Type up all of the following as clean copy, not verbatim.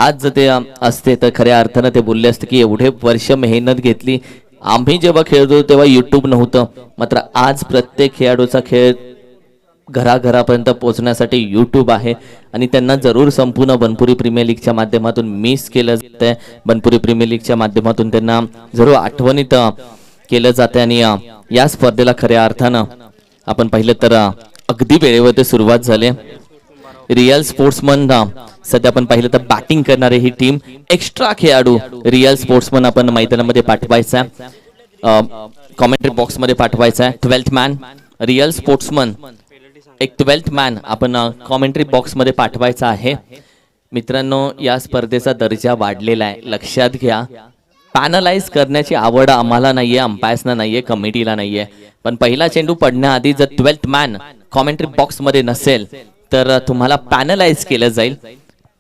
आज जर ते असते तर खऱ्या अर्थानं ते बोलले असते की एवढे वर्ष मेहनत घेतली, आम्ही जेव्हा खेळतो तेव्हा यूट्यूब नव्हतं, मात्र आज प्रत्येक खेळाडूचा खेळ घराघरापर्यंत पोहोचण्यासाठी यूट्यूब आहे आणि त्यांना जरूर संपूर्ण बनपुरी प्रीमियर लीगच्या माध्यमातून मिस केलं जातंय. बनपुरी प्रीमियर लीगच्या माध्यमातून त्यांना जरूर आठवणीत केलं जाते आणि या स्पर्धेला खऱ्या अर्थानं आपण पाहिलं तर अगदी वेळेवर सुरुवात झाली. रिअल स्पोर्ट्समन सध्या आपण पाहिलं तर बॅटिंग करणारे ही टीम, एक्स्ट्रा खेळाडू रिअल स्पोर्ट्समन आपण मैदानामध्ये पाठवायचा आहे, कॉमेंट्री बॉक्स मध्ये पाठवायचा आहे. 12th मॅन रिअल स्पोर्ट्समन, एक 12th मॅन आपण कॉमेंट्री बॉक्स मध्ये पाठवायचा आहे. मित्रांनो, या स्पर्धेचा दर्जा वाढलेला आहे, लक्षात घ्या. पॅनलाइज करण्याची आवड आम्हाला नाहीये, अंपायर्सना नाहीये, कमिटीला नाहीये, पण पहिला चेंडू पडण्याआधी जर 12th मॅन कॉमेंट्री बॉक्स मध्ये नसेल तर तुम्हाला पॅनलाइज केलं जाईल.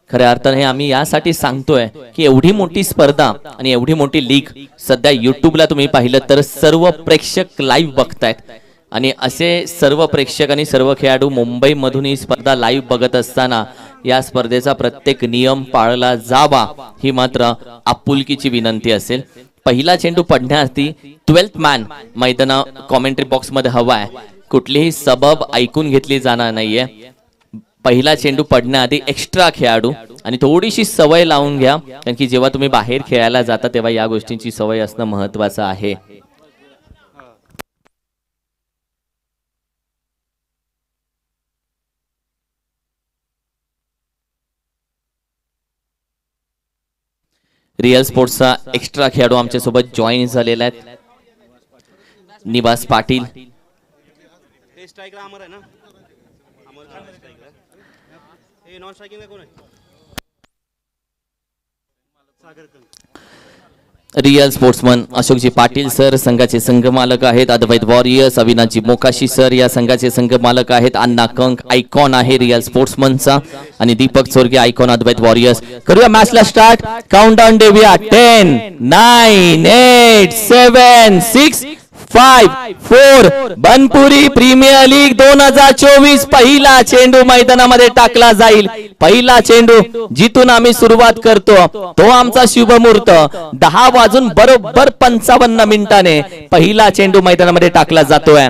खऱ्या अर्थाने हे आम्ही यासाठी सांगतोय की एवढी मोठी स्पर्धा आणि एवढी मोठी लीग सध्या युट्यूबला तुम्ही पाहिलं तर सर्व प्रेक्षक लाईव्ह बघतायत आणि असे सर्व प्रेक्षक आणि सर्व खेळाडू मुंबईमधून ही स्पर्धा लाईव्ह बघत असताना या स्पर्धेचा प्रत्येक नियम पाळला जावा ही मात्र आपुलकीची विनंती असेल. पहिला चेंडू पडण्याआधी 12th मॅन मैदाना कॉमेंट्री बॉक्स मध्ये हवा आहे, कुठलीही सबब ऐकून घेतली जाणार नाहीये. पहिला चेंडू पडण्याआधी एक्स्ट्रा खेळाडू आणि थोडीशी सवय लावून घ्या, कारण की जेव्हा तुम्ही बाहेर खेळायला जाता तेव्हा या गोष्टींची सवय असणं महत्वाचं आहे. रिअल स्पोर्ट्सचा एक्स्ट्रा खेळाडू आमच्या सोबत जॉईन झालेला आहेत, Niwas Patil. Real sportsman Ashokji Patil sir संघाचे संघ मालक आहेत. अद्वैत वॉरियर्स अविनाशजी मोकाशी सर या संघाचे संघ मालक आहेत. अण्णा कंक आयकॉन आहे रिअल स्पोर्ट्समनचा आणि दीपक चोरगे आयकॉन अद्वैत वॉरियर्स. करूया मॅचला स्टार्ट, काउंटडाऊन देऊया. 10 9 8 7 6 5 4. बनपुरी प्रीमियर लीग 2024 पहिला चेंडू मैदानामध्ये टाकला जाईल. पहिला चेंडू जिथून आम्ही सुरुवात करतो तो आमचा शुभमुहूर्त 10 वाजून बरोबर 55 मिनिटाने पहिला चेंडू मैदानामध्ये टाकला जातोय.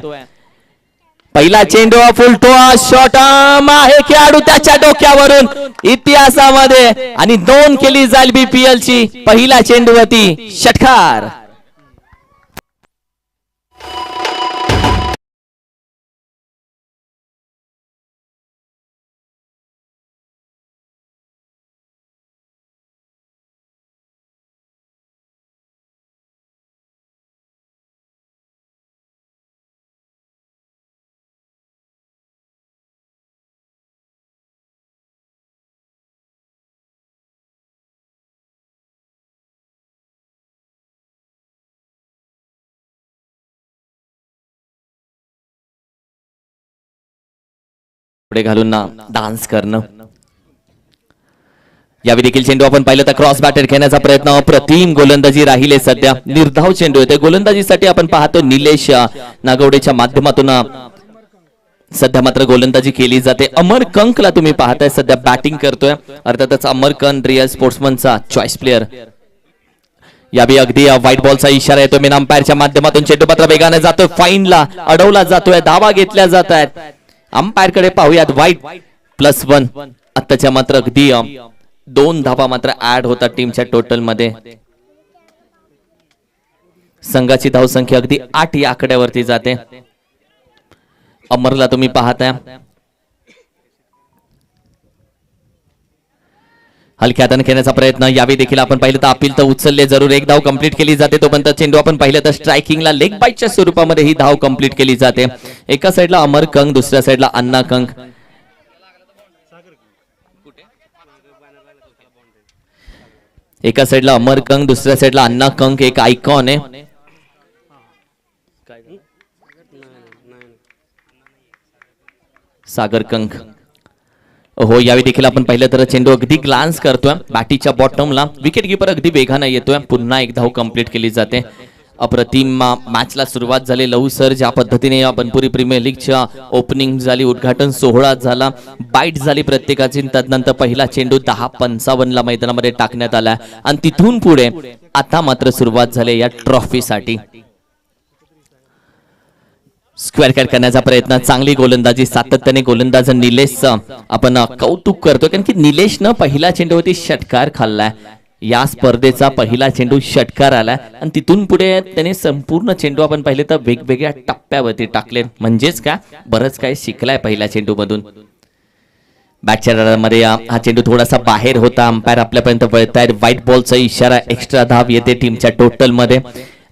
पहिला चेंडू फुलटो शॉट आहे, खेळाडू त्याच्या डोक्यावरून इतिहासामध्ये आणि नोंद केली जाईल बीपीएल ची. पहिला चेंडूवरती षटकार. घालून डान्स करणं. यावेळी देखील चेंडू आपण पाहिलं तर क्रॉस बॅटर खेळण्याचा प्रयत्न, अप्रतिम गोलंदाजी राहिले. सध्या निर्धाव चेंडू येते गोलंदाजीसाठी आपण पाहतो निलेश नागवडेच्या माध्यमातून सध्या मात्र गोलंदाजी केली जाते. अमर कंकला तुम्ही पाहताय सध्या बॅटिंग करतोय, अर्थातच अमर कंक रिअल स्पोर्ट्समनचा चॉईस प्लेअर. यावेळी अगदी व्हाईट बॉलचा इशारा येतो मेन अंपायरच्या माध्यमातून. चेंडू मात्र वेगाने जातोय, फाईनला अडवला जातोय, धावा घेतल्या जात आहेत. अंपायर कडे पाहूयात, वाईट +1. आताच्या मात्र अगदी 2 धावा मात्र ऍड होतात टीमच्या टोटल मध्ये. संघाची धावसंख्या अगदी 8 या आकड्यावरती जाते. अमरला तुम्ही पाहताय, हलक्या हाताने खेळण्याचा प्रयत्न. यावेळी देखील आपण पाहिलं तर अपील तर उचलले जरूर, एक धाव कंप्लीट केली जाते. तोपर्यंत चेंडू आपण पाहिलं तर स्ट्रायकिंगला लेग बाईटच्या स्वरूपामध्ये ही धाव कंप्लीट केली जाते. एका साईडला अमर कंक, दुसऱ्या साईडला अण्णा कंक. एका साईडला अमर कंक, दुसऱ्या साईडला अण्णा कंक. एक आयकॉन आहे सागर कंक. हो, यावेळी देखील आपण पाहिलं तर चेंडू अगदी ग्लान्स करतोय बॅटीच्या बॉटमला. विकेट कीपर अगदी वेगाने येतोय. पुन्हा एक धाव कंप्लीट केली जाते. अप्रतिम मॅचला सुरुवात झाली. लव सर ज्या पद्धतीने या बनपुरी प्रीमियर लीगच्या ओपनिंग झाली, उद्घाटन सोहळा झाला, बाईट झाली प्रत्येकाची. तदनंतर पहिला चेंडू 10:55 मैदानामध्ये टाकण्यात आला आणि तिथून पुढे आता मात्र सुरुवात झाली या ट्रॉफीसाठी. स्क्वेअर कट करण्याचा प्रयत्न, चांगली गोलंदाजी, सातत्याने गोलंदाज निलेशचं आपण कौतुक करतो, कारण की निलेशनं पहिला चेंडूवरती षटकार खाल्लाय. या स्पर्धेचा पहिला चेंडू षटकार आलाय आणि तिथून पुढे त्याने संपूर्ण चेंडू आपण पाहिले तर वेगवेगळ्या टप्प्यावरती टाकले. म्हणजेच काय, बरंच काय शिकलाय पहिल्या चेंडू मधून. बॅटच्या मध्ये हा चेंडू थोडासा बाहेर होता, अंपायर आपल्यापर्यंत वळतायत. व्हाईट बॉलचा इशारा, एक्स्ट्रा धाव येते टीमच्या टोटल मध्ये.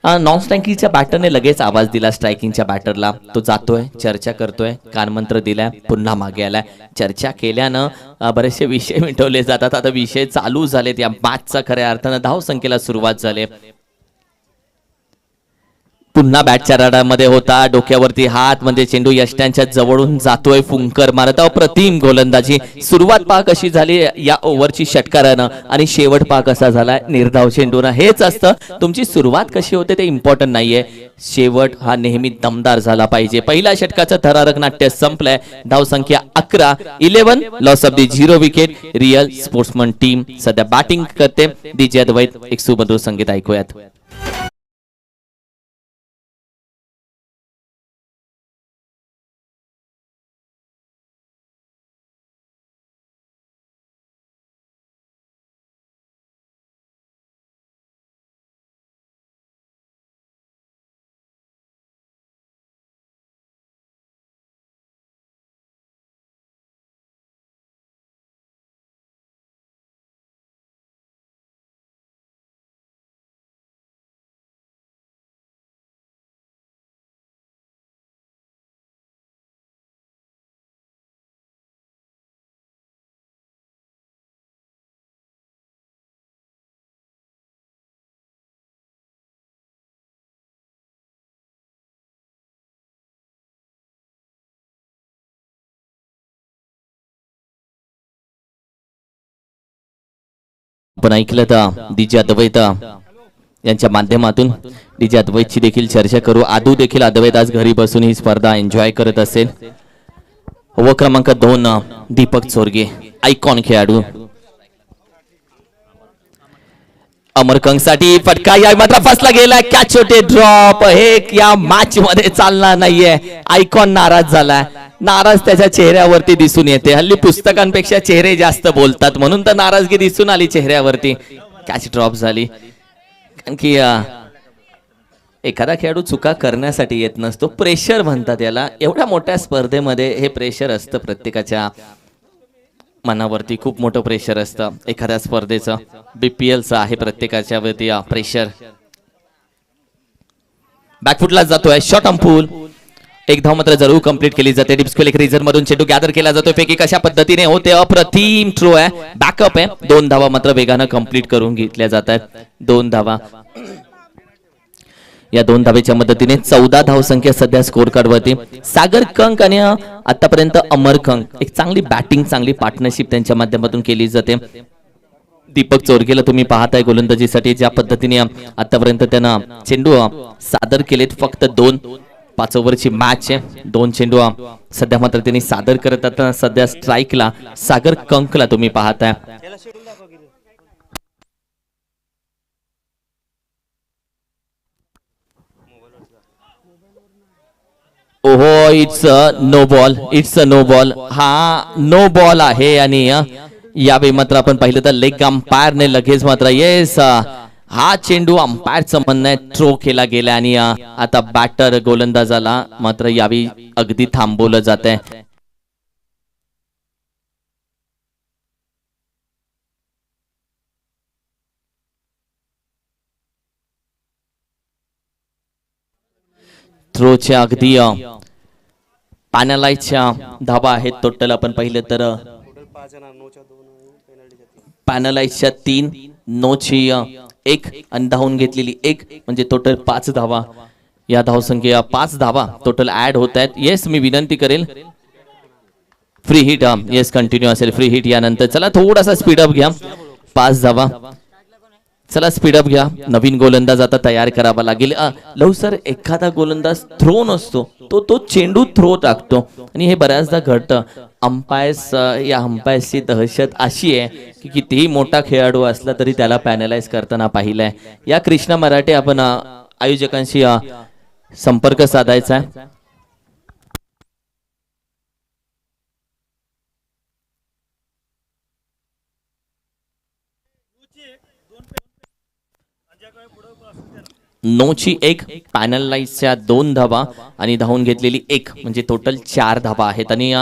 नॉन स्ट्रायकिंगच्या बॅटरने लगेच आवाज दिला स्ट्रायकिंगच्या बॅटरला. तो जातोय, चर्चा करतोय, कानमंत्र दिलाय, पुन्हा मागे आलाय. चर्चा केल्यानं बरेचसे विषय मिटवले जातात. आता विषय चालू झालेत. या मॅचचा खऱ्या अर्थानं धावसंख्येला सुरुवात झाली. पुन्हा बॅटच्या राडामध्ये होता, डोक्यावरती हात, म्हणजे चेंडू यष्ट्यांच्या जवळून जातोय, फुंकर मारत. अप्रतिम गोलंदाजी. सुरुवात पहा कशी झाली या ओव्हरची षटकारानं आणि शेवट पहा कसा झाला निर्धाव चेंडूनं. हेच असतं, तुमची सुरुवात कशी होते ते इम्पॉर्टंट नाहीये, शेवट हा नेहमी दमदार झाला पाहिजे. पहिल्या षटकाचं थरारक नाट्य संपलंय. धावसंख्या 11, 11 loss of the 0 wicket. Real sportsman team सध्या बॅटिंग करते. डीजे अद्वैत एक सुमधुर संगीत ऐकूयात. आपण ऐकलं तर डीजे अद्वैत यांच्या माध्यमातून डीजे अद्वैतची देखील चर्चा करू. आदू देखील अद्वैत आज घरी बसून ही स्पर्धा एन्जॉय करत असेल. व क्रमांक 2 दीपक चोरगे, आयकॉन खेळाडू. अमरकंग साठी फटका या मात्र फसला गेला. कॅच होते, ड्रॉप. हे या मॅच मध्ये चालणार नाहीये. आयकॉन नाराज झालाय. नाराज त्याच्या चेहऱ्यावरती दिसून येते. हल्ली पुस्तकांपेक्षा चेहरे जास्त बोलतात, म्हणून तर नाराजगी दिसून आली चेहऱ्यावरती. कॅच ड्रॉप झाली. कारण की एखादा खेळाडू चुका करण्यासाठी येत नसतो, प्रेशर म्हणतात याला. एवढ्या मोठ्या स्पर्धेमध्ये हे प्रेशर असतं, प्रत्येकाच्या मनावरती खूप मोठं प्रेशर असतं एखाद्या स्पर्धेचं. बीपीएलचं आहे प्रत्येकाच्या वरती प्रेशर. बॅकफुटला जातोय, शॉट अंपूल. एक धाव मात्र जरूर कंप्लीट केली जाते. डिप्सकोल एक रिझन मधून चेंडू गॅदर केला जातो. फेकी कशा पद्धतीने होते, अप्रतिम थ्रो आहे, बॅकअप आहे. 2 धावा मात्र वेगानं कंप्लीट करून घेतल्या जात आहेत. 2 धावा. या 2 धावेच्या मदतीने 14 धावसंख्या सध्या स्कोर कार्ड वरती. सागर कंक आणि आतापर्यंत अमर कंक एक चांगली बॅटिंग, चांगली पार्टनरशिप त्यांच्या माध्यमातून केली जाते. दीपक चोरगेला तुम्ही पाहताय गोलंदाजीसाठी ज्या पद्धतीने आतापर्यंत त्यांना चेंडू सादर केलेत. फक्त 5 ओव्हरची मॅच आहे. 2 चेंडू सध्या मात्र त्यांनी सादर करत आता. सध्या स्ट्राईकला सागर कंकला तुम्ही पाहताय. ओहो, it's no ball, it's a no ball. हा नो बॉल आहे आणि यावेळी मात्र आपण पाहिलं तर लेग अंपायरने लगेच मात्र येस हा चेंडू अंपायरचं म्हणणं आहे थ्रो केला गेला आणि आता बॅटर गोलंदाजाला मात्र यावेळी अगदी थांबवलं जात आहे. थ्रोच्या अगदी पॅनलाईजच्या धावा आहेत टोटल आपण पाहिलं तर पॅनलाईजच्या 3, नोची 1 आणि धावून घेतलेली 1 म्हणजे टोटल 5 धावा. या धावसंख्या 5 धावा टोटल ऍड होत आहेत. येस, मी विनंती करेल फ्री हिट येस कंटिन्यू असेल फ्री हिट यानंतर. चला थोडासा स्पीड अप घ्या. 5 धावा चला स्पीडअप घ्या. नवीन गोलंदाज आता तयार करावा लागेल. लव सर, एखादा गोलंदाज थ्रो नसतो, तो चेंडू थ्रो टाकतो आणि हे बऱ्याचदा घडतं. या अंपायर्सची दहशत अशी आहे की कितीही मोठा खेळाडू असला तरी त्याला पॅनलाइज करताना पाहिलंय. या कृष्णा मराठे आपण आयोजकांशी संपर्क साधायचा आहे. नोची एक, पॅनलाइजच्या 2 धावा आणि धावून घेतलेली 1, म्हणजे टोटल 4 धावा आहेत. आणि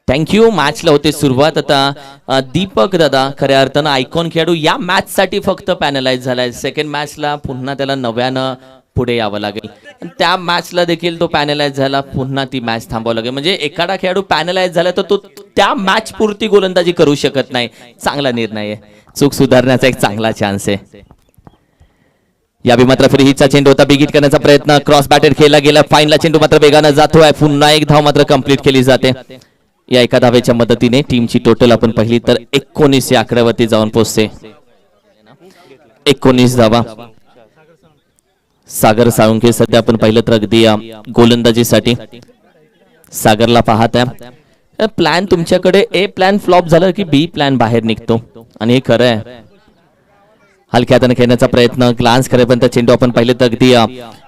थँक्यू. मॅचला होते सुरुवात. आता दीपक दादा खऱ्या अर्थानं आयकॉन खेळाडू या मॅच साठी फक्त पॅनलाइज झालाय. सेकंड मॅचला पुन्हा त्याला नव्यानं पुढे यावं लागेल. त्या मॅचला देखील तो पॅनलाइज झाला, पुन्हा ती मॅच थांबावं लागेल. म्हणजे एखादा खेळाडू पॅनलाइज झाला तर तो त्या मॅच पुरती गोलंदाजी करू शकत नाही. चांगला निर्णय आहे, चूक सुधारण्याचा एक चांगला चान्स आहे. यावेळी मात्र फ्री हिटचा चेंडू होता, बिग हिट करण्याचा प्रयत्न, क्रॉस बॅटर खेळला गेला. फाईनला चेंडू मात्र वेगानं जातोय. पुन्हा एक धाव मात्र कंप्लीट केली जाते. या एका धावेच्या मदतीने टीमची टोटल आपण पाहिली तर 19 या आकड्यावरती जाऊन पोहोचते. 19 धावा. सागर साळुंखे सध्या आपण पाहिलं तर अगदी गोलंदाजीसाठी सागरला पाहत आहे. प्लॅन तुमच्याकडे ए प्लॅन फ्लॉप झालं की बी प्लॅन बाहेर निघतो आणि हे खरं आहे. हलक्या हाताने खेळण्याचा प्रयत्न, ग्लान्स करेपर्यंत चेंडू आपण पाहिले तर अगदी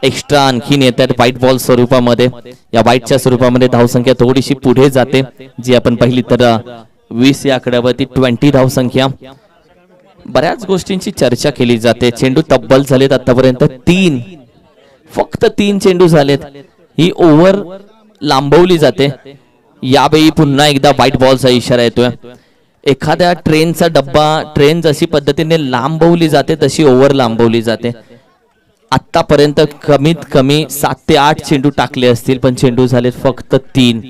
एक्स्ट्रा आणखीन येतात व्हाईट बॉल स्वरूपामध्ये. या व्हाईटच्या स्वरूपामध्ये धावसंख्या थोडीशी पुढे जाते, जी आपण पाहिली तर 20 या आकड्यावरती 20 धावसंख्या. बऱ्याच गोष्टींची चर्चा केली जाते. चेंडू तब्बल झालेत आतापर्यंत 3, फक्त 3 चेंडू झालेत. ही ओव्हर लांबवली जाते. यावेळी पुन्हा एकदा व्हाईट बॉलचा इशारा येतोय. एखाद्या ट्रेनचा डब्बा, ट्रेन जशी पद्धतीने लांबवली जाते तशी ओव्हर लांबवली जाते. आतापर्यंत कमीत कमी 7 ते 8 चेंडू टाकले असतील, पण चेंडू झालेत फक्त 3.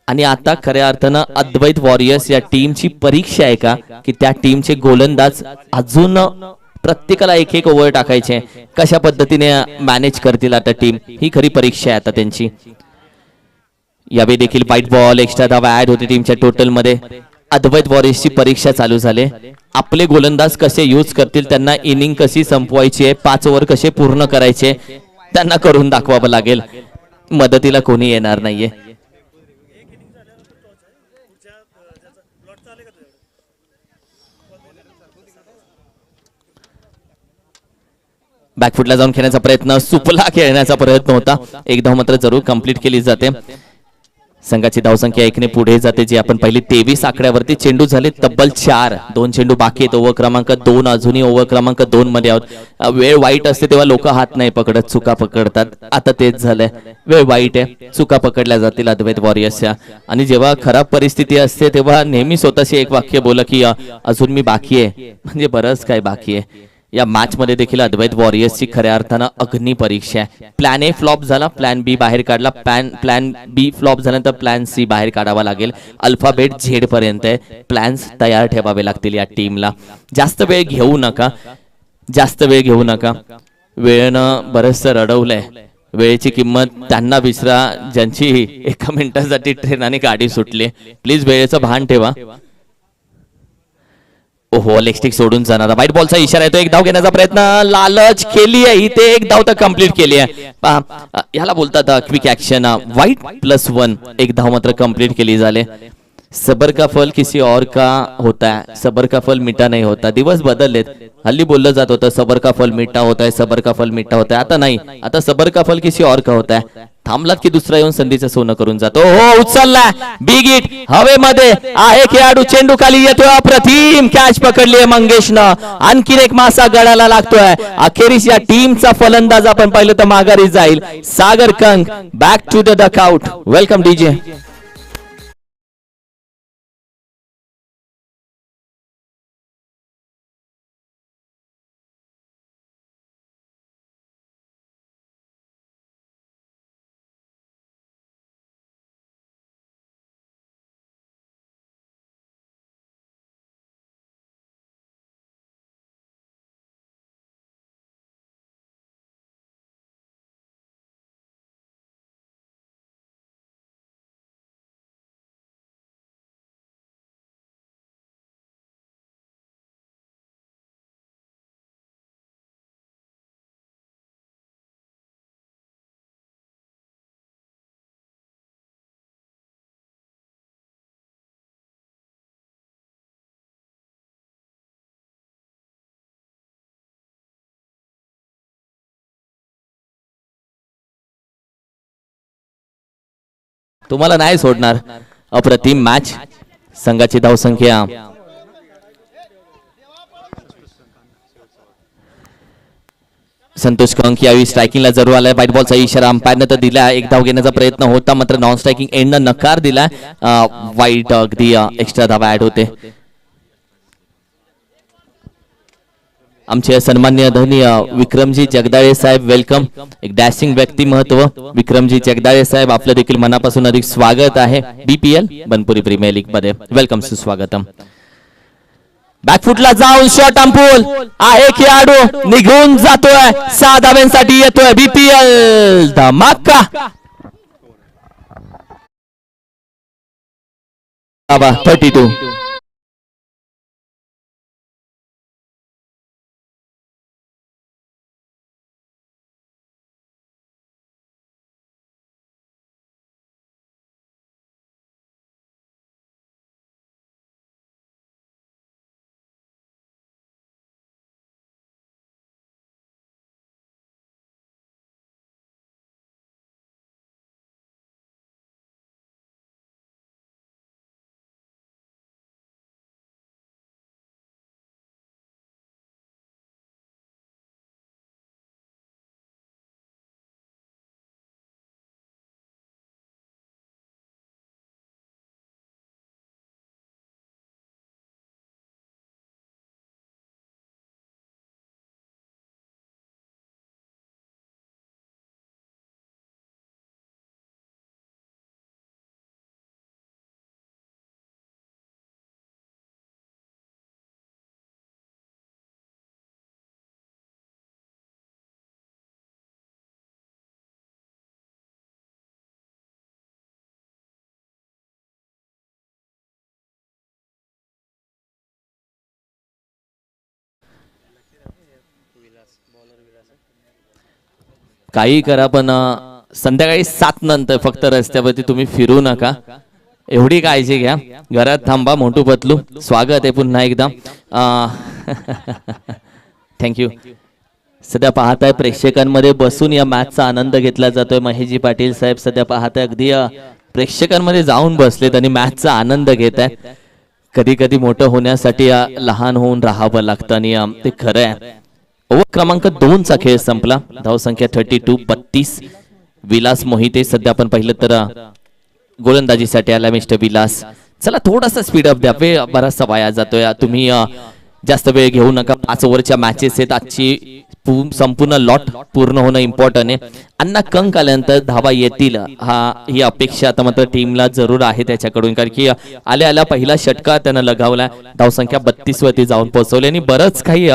आणि आता खऱ्या अर्थानं अद्वैत वॉरियर्स या टीमची परीक्षा आहे का की त्या टीमचे गोलंदाज अजून प्रत्येकाला एक एक ओव्हर टाकायचे, कशा पद्धतीने मॅनेज करतील आता टीम, ही खरी परीक्षा आहे आता त्यांची. यावेळी देखील व्हाईट बॉल, एक्स्ट्रा धावा ऍड होते टीमच्या टोटल मध्ये. अद्वैत वॉरियर्सची परीक्षा चालू झाली. आपले गोलंदाज कसे यूज करतील, त्यांना इनिंग कशी संपवायची आहे, 5 ओव्हर कसे पूर्ण करायचे, त्यांना करून दाखवावं लागेल. मदतीला कोणी येणार नाहीये. बॅकफुटला जाऊन खेळण्याचा प्रयत्न, सुपला खेळण्याचा प्रयत्न होता. एक धाव मात्र जरूर कंप्लीट केली जाते. संघाची धावसंख्या 1 ने पुढे जाते, जी आपण पहिली 23 आकड्यावरती. चेंडू झाले तब्बल 4, 2 चेंडू बाकी आहेत. ओव्हर क्रमांक 2, अजूनही ओव्हर क्रमांक 2 मध्ये आहोत. वेळ वाईट असते तेव्हा लोक हात नाही पकडत, चुका पकडतात. आता तेच झालंय, वेळ वाईट आहे, चुका पकडल्या जातील अद्वैत वॉरियर्सच्या. आणि जेव्हा खराब परिस्थिती असते तेव्हा नेहमी स्वतःशी एक वाक्य बोला की अजून मी बाकी आहे, म्हणजे बरंच काय बाकी आहे. या मॅच मध्ये देखील अद्वैत वॉरियर्सची खऱ्या अर्थानं अग्नी परीक्षा आहे. प्लॅन ए फ्लॉप झाला, प्लॅन बी बाहेर काढला, प्लॅन बी फ्लॉप झाल्यानंतर प्लॅन सी बाहेर काढावा लागेल. अल्फाबेट झेड पर्यंत प्लॅन्स तयार ठेवावे लागतील या टीमला. जास्त वेळ घेऊ नका, जास्त वेळ घेऊ नका. वेळेनं बरंचसं रडवलंय. वेळेची किंमत त्यांना विसरा ज्यांची 1 मिनिटासाठी ट्रेनाने गाडी सुटली. प्लीज वेळेचं भान ठेवा. ओहो, लेग स्टिक सोडून जाणारा व्हाईट बॉलचा इशारा येतो. एक धाव घेण्याचा प्रयत्न, लालच केली आहे इथे, एक धाव तर कंप्लीट केली आहे. ह्याला बोलतात क्विक ऍक्शन. व्हाईट +1, एक धाव मात्र कंप्लीट केली झाले. सबर का फल किसी और का होता है, सबर का फल मीठा नहीं होता. दिवस बदललेत. हल्ली बोललं जात होतं सबर का फल मीठा होता है, सबर का फल मीठा होता है. आता नाही, आता सबर का फल किसी और का होता है. थांबलात की दुसरा येऊन संधीचं सोनं करून जातो. हो, उचलला बिग हिट हवेमध्ये आहे खेळाडू. चेंडू खाली येतोय, अप्रतिम कॅच पकडली आहे मंगेशनं. आणखीन एक मासा गळाला लागतोय. अखेरीस या टीमचा फलंदाज आपण पाहिलं तर माघारी जाईल. Sagar Kank back to the dugout. Welcome DJ. तुम्हाला नाही सोडणार. अप्रतिम मॅच. संघाची धावसंख्या संतोष कंक यावेळी स्ट्रायकिंगला जरूर आलाय. व्हाईट बॉलचा इशारा अंपायरनं तर दिला. एक धाव घेण्याचा प्रयत्न होता मात्र नॉन स्ट्रायकिंग एंडनं नकार दिला. वाईट अगदी एक्स्ट्रा धावा ऍड होते. आमचे सन्मान्य धनी विक्रमजी जगदाळे साहेब वेलकम. एक डॅशिंग व्यक्तिमत्व विक्रमजी जगदाळे साहेब, आपलं देखील मनापासून अधिक स्वागत आहे BPL बनपुरी प्रीमियर लीग मध्ये. वेलकम सुस्वागतम. बॅकफुटला जाऊन शॉट अंपूल आहे. खेळाडू निघून जातोय. 6 धाव्यांसाठी येतोय. BPL धमाका. 32. काही करा पण संध्याकाळी 7 नंतर फक्त रस्त्यावरती तुम्ही फिरू नका. एवढी काळजी घ्या. घरात थांबा. मोठू पतलू स्वागत आहे पुन्हा एकदा. थँक्यू. सध्या पाहताय प्रेक्षकांमध्ये बसून या मॅचचा आनंद घेतला जातोय. महेशजी पाटील साहेब सध्या पाहताय अगदी प्रेक्षकांमध्ये जाऊन बसलेत आणि मॅचचा आनंद घेत आहेत. कधी कधी मोठं होण्यासाठी लहान होऊन राहावं लागतं आणि ते खरं आहे. ओव्हर क्रमांक 2 चा खेळ संपला. धावसंख्या 32. विलास मोहिते सध्या आपण पाहिलं तर गोलंदाजीसाठी आला मिस्टर विलास. चला थोडासा स्पीडअप द्या. वेळ बराचसा वाया जातोय. तुम्ही जास्त वेळ घेऊ नका. 5 ओव्हरच्या मॅचेस आहेत. आजची संपूर्ण लॉट पूर्ण होणं इम्पॉर्टंट आहे. अण्णा कंक आल्यानंतर धावा येतील ही अपेक्षा आता मात्र टीमला जरूर आहे त्याच्याकडून, कारण की आल्या आल्या पहिला षटकार त्यानं लगावला. धावसंख्या 32 वरती जाऊन पोहोचवली आणि बरंच काही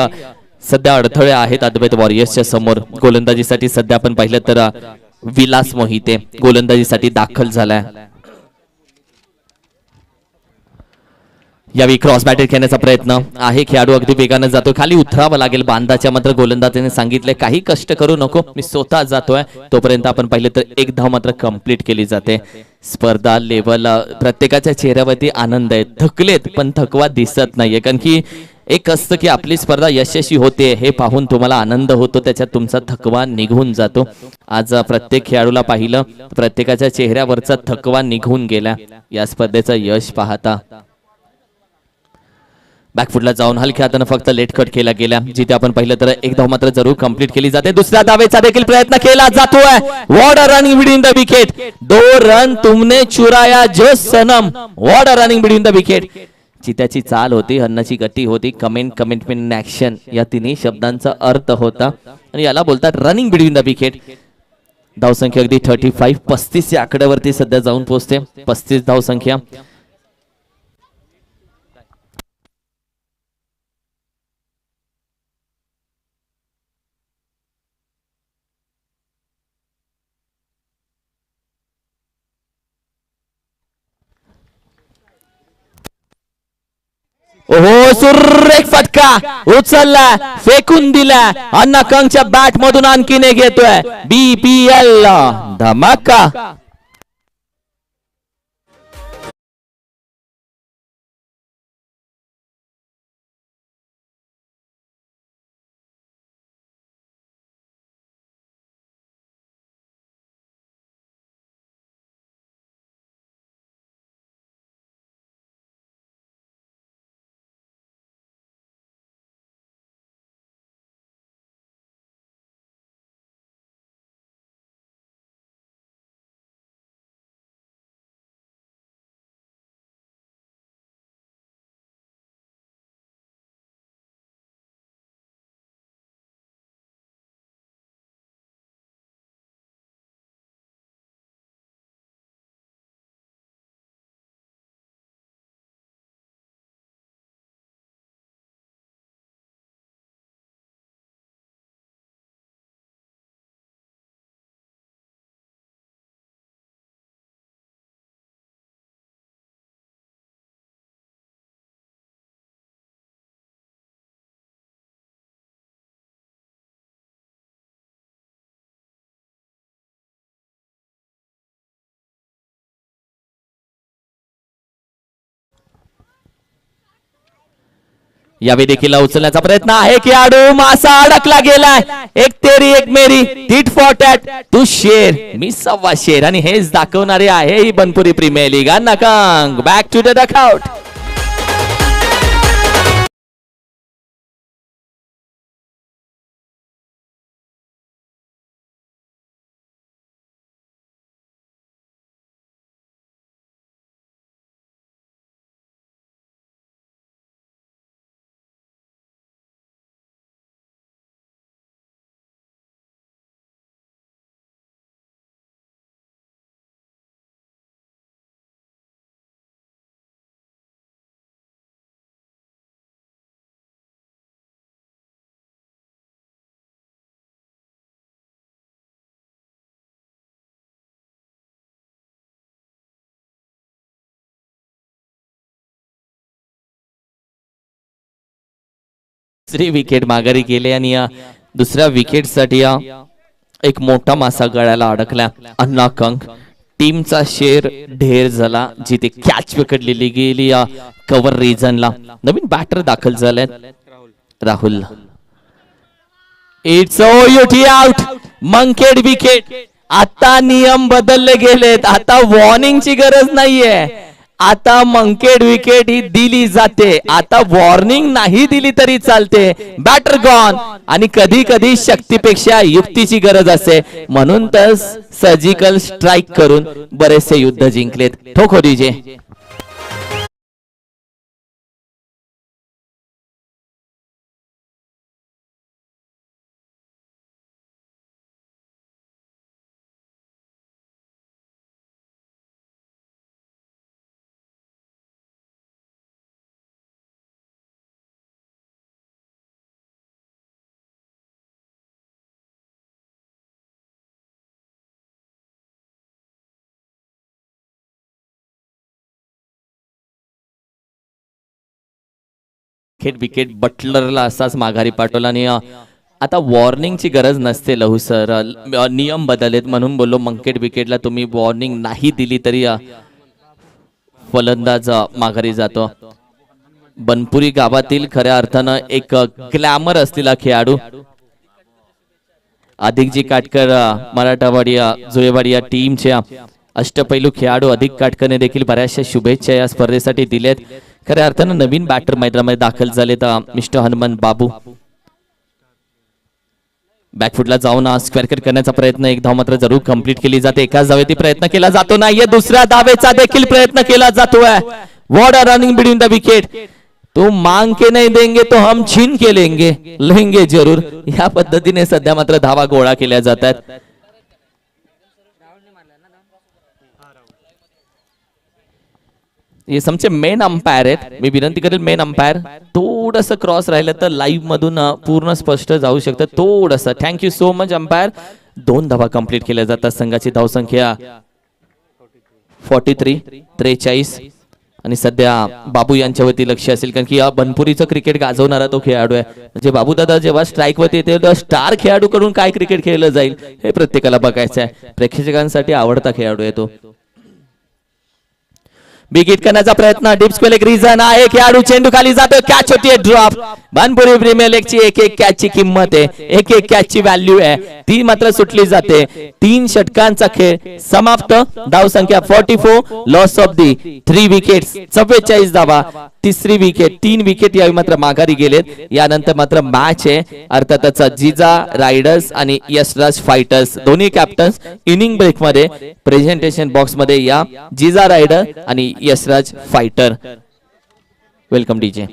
सध्या अडथळे आहेत अद्वैत वॉरियर्सच्या समोर. गोलंदाजीसाठी सध्या आपण पाहिलं तर विलास मोहिते गोलंदाजीसाठी दाखल झालाय. यावेळी क्रॉस बॅटर खेळण्याचा प्रयत्न आहे. खेळाडू अगदी वेगानं जातो. खाली उतरावं लागेल बांधाच्या. मात्र गोलंदाजाने सांगितले काही कष्ट करू नको, मी स्वतः जातोय. तोपर्यंत आपण पाहिलं तर एक धाव मात्र कंप्लीट केली जाते. स्पर्धा लेवल प्रत्येकाच्या चेहऱ्यावरती आनंद आहे. थकलेत पण थकवा दिसत नाहीये, कारण की एक असतं की आपली स्पर्धा यशस्वी होते हे पाहून तुम्हाला आनंद होतो, त्याच्यात तुमचा थकवा निघून जातो. आज प्रत्येक खेळाडूला पाहिलं प्रत्येकाच्या चेहऱ्यावरचा थकवा निघून गेला या स्पर्धेचं यश पाहता. बॅकफुटला जाऊन हलक्या हाताने फक्त लेट कट केला गेला. जिथे आपण पाहिलं तर एक धाव मात्र जरूर कंप्लीट केली जाते. दुसऱ्या धावेचा देखील प्रयत्न केला जातोय. What a running between the wicket. 2 run तुमने चुराया जो सनम. What a running between the wicket. चित्याची चाल होती, हन्नाची गती होती, कमिटमेंट ऍक्शन या तिन्ही शब्दांचा अर्थ होता आणि याला बोलतात रनिंग बिटवीन द विकेट. धावसंख्या अगदी 35 या आकड्यावरती सध्या जाऊन पोहोचते. 35 धावसंख्या. ओहो, सुरेख फटका उचलला, फेकून दिला. अण्णा कंकच्या बॅट मधून आणखीन एक येतोय. BPL धमाका. यावेळी देखील उचलण्याचा प्रयत्न आहे. खेळाडू मासा अडकला गेलाय. एक तेरी एक मेरी, टीट फॉर टॅट, तू शेर मी सव्वा शेर, आणि हेच दाखवणारे आहे ही Banpuri premier league. Nakang back to the dugout. दुसरी विकेट माघारी गेले आणि या दुसऱ्या विकेट साठी एक मोठा मासा गळ्याला अडकला. अन्ना कंक टीमचा शेर ढेर झाला, जिथे कॅच पकडलेली गेली या कव्हर रिजनला. नवीन बॅटर दाखल झाले Rahul. It's O U T out. Mankad wicket. आता नियम बदलले गेलेत. आता वॉर्निंगची गरज नाहीये. आता मंकेड विकेट ही दिली जाते. आता वॉर्निंग नाही दिली तरी चालते. Batter gone. आणि कधी कधी शक्तीपेक्षा युक्तीची गरज असते, म्हणून तर सर्जिकल स्ट्राईक करून बरेचसे युद्ध जिंकलेत. ठोको डीजे. विकेट बटलरला असाच माघारी पाठवला. आणि आता वॉर्निंगची गरज नसते लहू सर. नियम बदललेत म्हणून बोललो. मंकेट विकेटला तुम्ही वॉर्निंग नाही दिली तरी फलंदाज माघारी जातो. बनपुरी गावातील खऱ्या अर्थानं एक ग्लॅमर असलेला खेळाडू. अधिकजी काटकर मराठावाडी जुळेवाडी या टीमच्या अष्टपैलू खेळाडू अधिक काटकरने देखील बऱ्याचशा शुभेच्छा या स्पर्धेसाठी दिलेत. खऱ्या अर्थानं नवीन बॅटर मैदानामध्ये दाखल झालेत मिस्टर हनुमान बाबू. बॅकफुटला जाऊन स्क्वेअर कट करण्याचा प्रयत्न. एक धाव मात्र जरूर कंप्लीट केली जाते. एकाच धावेती प्रयत्न केला जातो नाहीये. दुसऱ्या धावेचा देखील प्रयत्न केला जातोय. What are running between the wicket. तो मांग के नहीं देंगे तो हम छीन के लेंगे जरूर. या पद्धतीने सध्या मात्र धावा गोळा केल्या जातात. हे समचे मेन अंपायर आहेत. मी विनंती करेल मेन अंपायर थोडस क्रॉस राहिलं तर लाईव्ह मधून पूर्ण स्पष्ट जाऊ शकतं. थोडस. Thank you so much umpire. 2 धावा कंप्लीट केल्या जातात. संघाची धावसंख्या 43. आणि सध्या बाबू यांच्यावरती लक्ष असेल, कारण की या बनपुरीचं क्रिकेट गाजवणारा तो खेळाडू आहे. म्हणजे बाबू दादा जेव्हा स्ट्राईक वरती येते तेव्हा स्टार खेळाडू कडून काय क्रिकेट खेळलं जाईल हे प्रत्येकाला बघायचं आहे. प्रेक्षकांसाठी आवडता खेळाडू आहे तो. बिग हिट करण्याचा प्रयत्न. डीप स्क्वेअर एक रिझन आहे. खेळाडू चेंडू खाली जातो. कॅच होती ड्रॉप. बनपुरी प्रीमियर लीग ची एक कॅचची किंमत आहे. एक कॅचची व्हॅल्यू आहे. ती मात्र सुटली जाते. 3 षटकांचा खेळ समाप्त. धाव संख्या 44. Loss of the 3 wickets. 44 धावा. तिसरी विकेट. 3 विकेट यावेळी मात्र माघारी गेलेत. यानंतर मात्र मॅच आहे अर्थातच जिजा रायडर्स आणि यशराज फायटर्स. दोन्ही कॅप्टन्स इनिंग ब्रेक मध्ये प्रेझेंटेशन बॉक्स मध्ये या. जिजा रायडर आणि यशराज फायटर. Welcome DJ.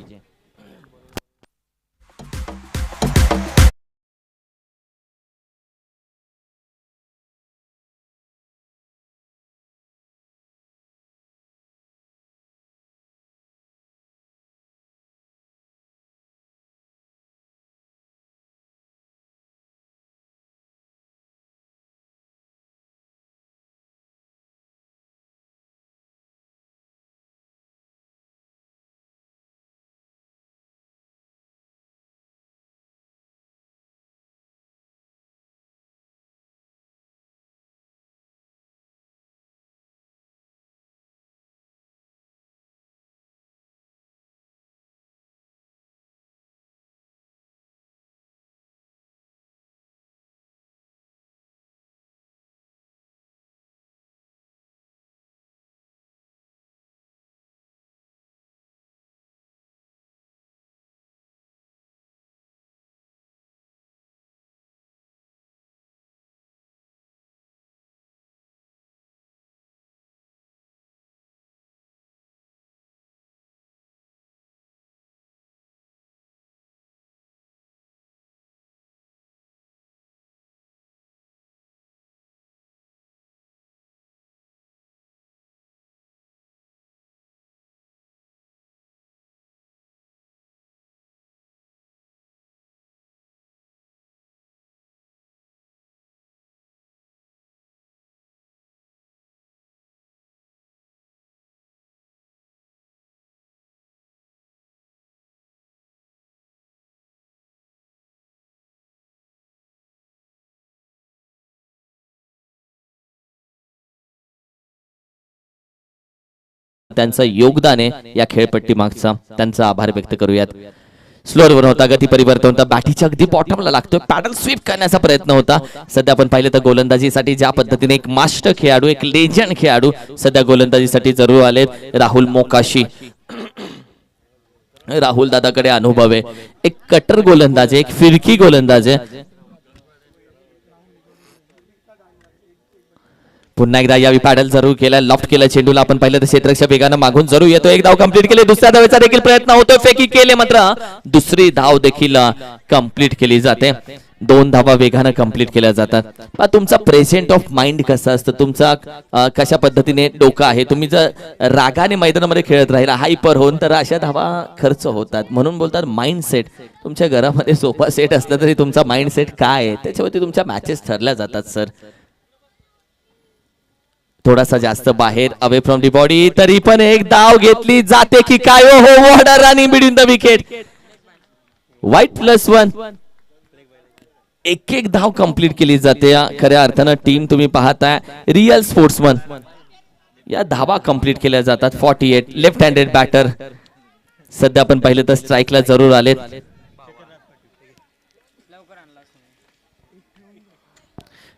त्यांचं योगदान आहे या खेळपट्टी मागचा, त्यांचा आभार व्यक्त करूयात. स्लोअरवर होता, गती परिवर्तन होता, बॅटीच्या अगदी बॉटमला लागतोय, पॅडल स्वीप करण्याचा प्रयत्न होता. सध्या आपण पाहिलं तर गोलंदाजीसाठी ज्या पद्धतीने एक मास्टर खेळाडू, एक लेजंड खेळाडू सध्या गोलंदाजीसाठी जरूर आलेत, राहुल मोकाशी. राहुल दादाकडे अनुभव आहे, एक कटर गोलंदाज आहे, एक फिरकी गोलंदाज आहे. पुन्हा एकदा यावी पॅडल जरूर केला, लॉफ्ट केला चेंडूला. आपण पाहिलं तर क्षेत्ररक्षक वेगानं मागून जरूर येतो, एक धाव कंप्लीट केली. दुसऱ्या धावेचा देखील प्रयत्न होतोय, फेकी केले, मात्र दुसरी धाव देखील कंप्लीट केली जाते. 2 धावा वेगानं कंप्लीट केल्या जातात. तुमचा प्रेझेंट ऑफ माइंड कसं असतं, तुमचा कशा पद्धतीने डोकं आहे. तुम्ही जर रागाने मैदानामध्ये खेळत राहिला, हायपर होऊन, तर अशा धावा खर्च होतात. म्हणून बोलतात माइंड सेट. तुमच्या घरामध्ये सोफा सेट असला तरी तुमचा माइंड सेट काय आहे त्याच्यावरती तुमच्या मॅचेस ठरल्या जातात सर. थोडासा जास्त बाहेर, अवे फ्रॉम दी बॉडी, तरी पण एक धाव घेतली जाते की काय. हो, what a running between the wicket. White +1. एक धाव कंप्लीट केली जाते. खऱ्या अर्थानं टीम तुम्ही पाहताय रिअल स्पोर्ट्समन, या धावा कंप्लीट केल्या जातात. 48. लेफ्ट हँडेड बॅटर सध्या आपण पाहिलं तर स्ट्राईकला जरूर आलेत.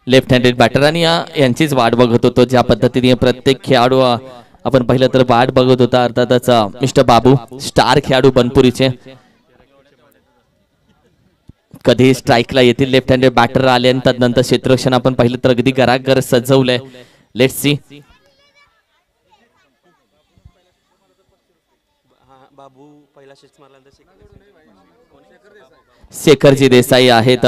लेफ्ट हँडेड बॅटर आणि यांचीच वाट बघत होतो. ज्या पद्धतीने प्रत्येक खेळाडू आपण पाहिलं तर वाट बघत होता. अर्थातच मिस्टर बाबू, स्टार खेळाडू बनपुरीचे, कधी स्ट्राईकला येतील. लेफ्ट हँडेड बॅटर आले आणि त्यानंतर क्षेत्ररक्षण आपण पाहिलं तर अगदी घराघर सजवलंय. Let's see. शेखरजी देसाई आहेत,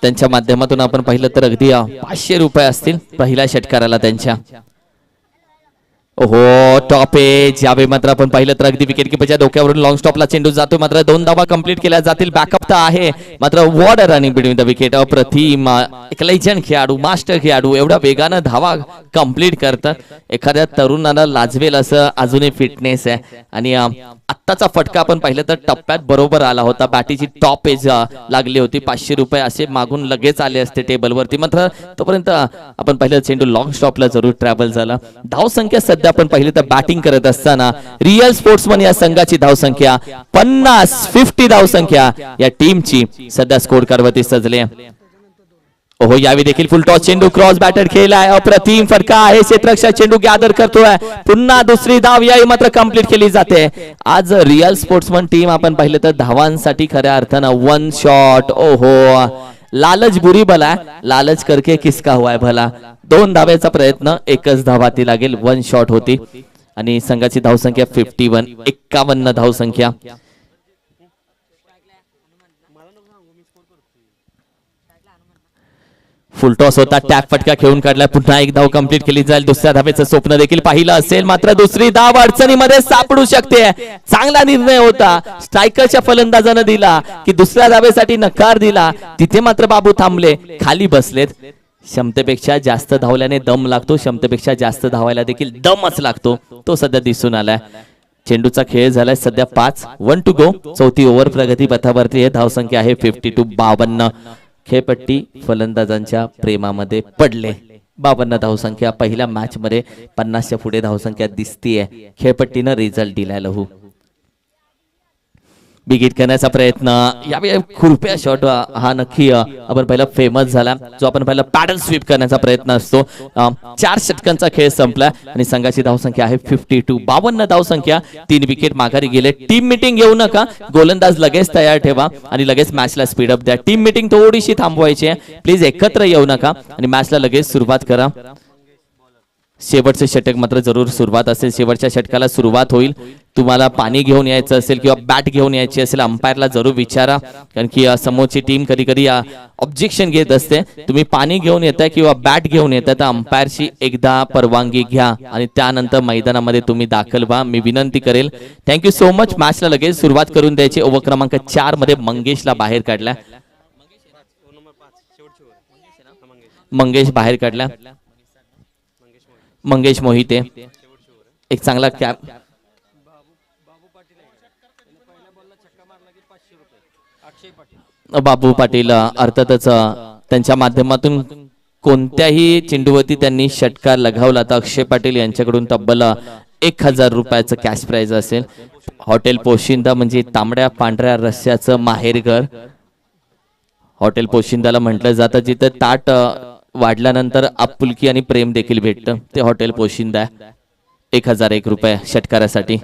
त्यांच्या माध्यमातून आपण पाहिलं तर अगदी 500 रुपये असतील पहिल्या षटकाराला त्यांच्या. हो, टॉप एज. यावेळी मात्र आपण पाहिलं तर अगदी विकेट किपरच्या डोक्यावरून लॉंग स्टॉपला चेंडू जातो, मात्र 2 धावा कंप्लीट केल्या जातील. बॅकअप तर आहे, मात्र what a running between the wicket. अप्रतिम, एक लेजंड खेळाडू, मास्टर खेळाडू एवढ्या वेगानं धावा कंप्लीट करतात. एखाद्या तरुणाला लाजवेल असं अजूनही फिटनेस आहे. आणि आत्ताचा फटका आपण पाहिलं तर टप्प्यात बरोबर आला होता. बॅटीची टॉप एज लागली होती. 500 रुपये असे मागून लगेच आले असते टेबलवरती, मात्र तोपर्यंत आपण पाहिलं चेंडू लॉंग स्टॉपला जरूर ट्रॅव्हल झाला. धावसंख्या सध्या आपण पाहिलं तर बॅटिंग करत असताना रिअल स्पोर्ट्समन या संघाची धावसंख्या 50 धावसंख्या या टीमची सध्या स्कोर कार्डवरती सजले. ओहो, यावेळी देखील फुल टॉस चेंडू, क्रॉस बॅटर खेळलाय, अप्रतिम फटका आहे. क्षेत्ररक्षक चेंडू गॅदर करतोय. पुन्हा दुसरी धाव याही मात्र कंप्लीट केली जाते. आज रिअल स्पोर्ट्समन टीम आपण पाहिलं तर धावांसाठी खऱ्या अर्थानं 1 शॉट. ओहो, लालच बुरी भला, लालच करके किसका हुआ है भला. 2 धावेचा प्रयत्न, 1च धाव हाती लागेल. 1 शॉट होती आणि संघाची धावसंख्या 51 धावसंख्या. फुल टॉस होता, टॅप फटका खेळून काढला. पुन्हा 1 धाव कंप्लीट केली जाईल. दुसऱ्या धावेचं स्वप्न देखील पाहिलं असेल, मात्र दुसरी धाव अडचणीमध्ये सापडू शकते. चांगला निर्णय होता, स्ट्रायकरच्या फलंदाजानं दिला की दुसऱ्या धावेसाठी नकार दिला. तिथे मात्र बाबू थांबले, खाली बसलेत. क्षमतेपेक्षा जास्त धावल्याने दम लागतो, क्षमतेपेक्षा जास्त धावायला देखील दमच लागतो, तो सध्या दिसून आलाय. चेंडूचा खेळ झालाय सध्या 5. 1 टू गो. चौथी ओव्हर प्रगती पथावरती आहे. धावसंख्या आहे 52. खेळपट्टी फलंदाजांच्या प्रेमामध्ये पडले. 52 धावसंख्या. पहिल्या मॅच मध्ये 50च्या पुढे धावसंख्या दिसतीये. खेळपट्टीनं रिझल्ट दिलाय लहू. बिगिट करण्याचा प्रयत्न, यावेळी खुरप्या शॉट हा नक्की आपण पहिला फेमस झाला, जो आपण पहिला पॅडल स्वीप करण्याचा प्रयत्न असतो. 4 षटकांचा खेळ संपला आणि संघाची धावसंख्या आहे 52. 52 धावसंख्या. 3 विकेट माघारी गेले. टीम मीटिंग घेऊ नका, गोलंदाज लगेच तयार ठेवा आणि लगेच मॅचला स्पीडअप द्या. टीम मीटिंग थोडीशी थांबवायची आहे, प्लीज एकत्र येऊ नका आणि मॅचला लगेच सुरुवात करा. शेवटचे षटक मात्र जरूर सुरुवात असेल. शेवटच्या षटकाला सुरुवात होईल. तुम्हाला पाणी घेऊन यायचं असेल किंवा बॅट घेऊन यायची असेल, अंपायरला जरूर विचारा, कारण की समोरची टीम कधी कधी ऑब्जेक्शन घेत असते. तुम्ही पाणी घेऊन येताय किंवा बॅट घेऊन येताय तर अंपायरची एकदा परवानगी घ्या आणि त्यानंतर मैदानामध्ये तुम्ही दाखल व्हा, मी विनंती करेल. Thank you so much. मॅचला लगेच सुरुवात करून द्यायची. ओव्हर क्रमांक 4 मध्ये मंगेशला बाहेर काढला. मंगेश बाहेर काढला. मंगेश मोहिते एक चांगला कॅप. बाबू पाटील अर्थातच त्यांच्या माध्यमातून कोणत्याही चेंडूवरती त्यांनी षटकार लगावला तर अक्षय पाटील यांच्याकडून तब्बल 1000 रुपयाचं कॅश प्राइज असेल. हॉटेल पोशिंदा म्हणजे तांबड्या पांढऱ्या रस्स्याचं माहेरघर. हॉटेल पोशिंदाला म्हटलं जातं जिथं ताट वाढल्यानंतर आपुलकी आणि प्रेम देखील भेटतं, ते हॉटेल पोशिंदा. 1001 रुपये षटकारासाठी.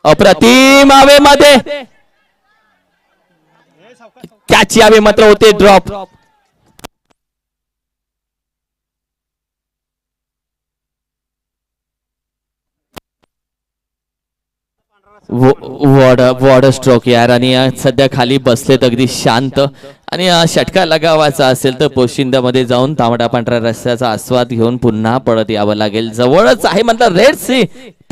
अप्रतिम हवेमध्ये कॅच यावे मात्र होते ड्रॉप. वॉड स्ट्रोक यार. आणि सध्या खाली बसलेत अगदी शांत. आणि षटका लगावाचा असेल तर पोशिंद्यामध्ये जाऊन तांबडा पांढऱ्या रस्त्याचा आस्वाद घेऊन पुन्हा पळत यावं लागेल. जवळच आहे म्हटलं रेड सी.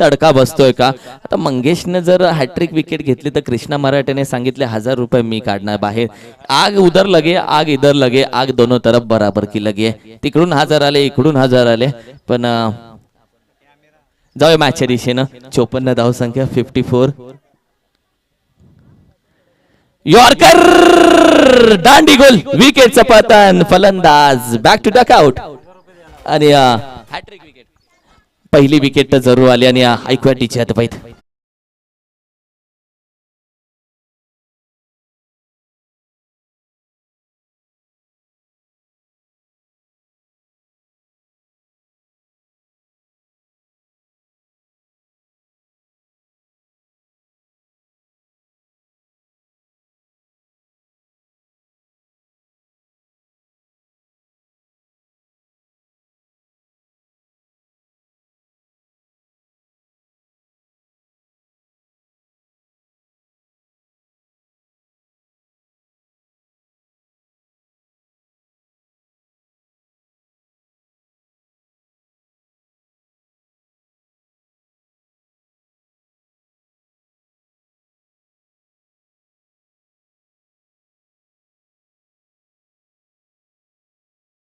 तडका बसतोय का आता? मंगेशने जर हॅट्रिक विकेट घेतली तर कृष्णा मराठेने सांगितले 1000 रुपये मी काढणार बाहेर. आग उधर लगे आग इधर लगे आग दोनों तरफ बराबर की लगे. तिकडून 1000 आले इकडून 1000 आले. पण जाऊया मॅचच्या दिशेनं. 54 धावसंख्या 54. यॉर्कर दांडी गोल. विकेटचं पतन. फलंदाज बॅक टू डकआउट. आणि हॅट्रिक विकेट. पहिली विकेट तर जरूर आली. आणि ऐकूया टीचे हातपाईत.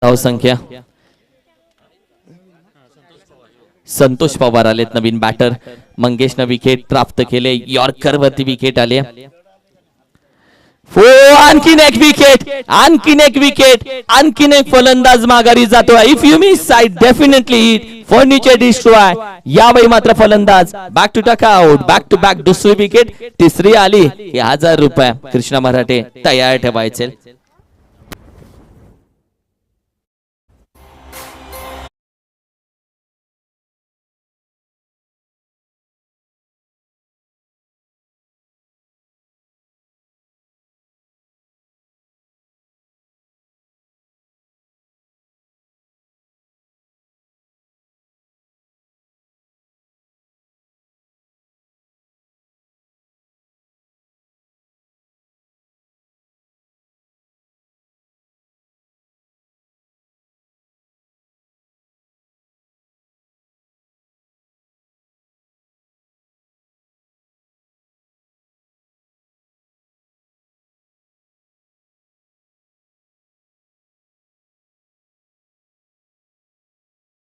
धावसंख्या. संतोष पवार आलेत नवीन बॅटर. मंगेशनं विकेट प्राप्त केले. यॉर्कर वरती विकेट आले. आणखीन एक विकेट. आणखीन एक विकेट. आणखीन एक फलंदाज माघारी जातोय. If you miss side definitely hit. Furniture destroy. यावेळी मात्र फलंदाज back to dugout. Back to back दुसरी विकेट. तिसरी आली. 1000 रुपये कृष्णा मराठे तयार ठेवायचे.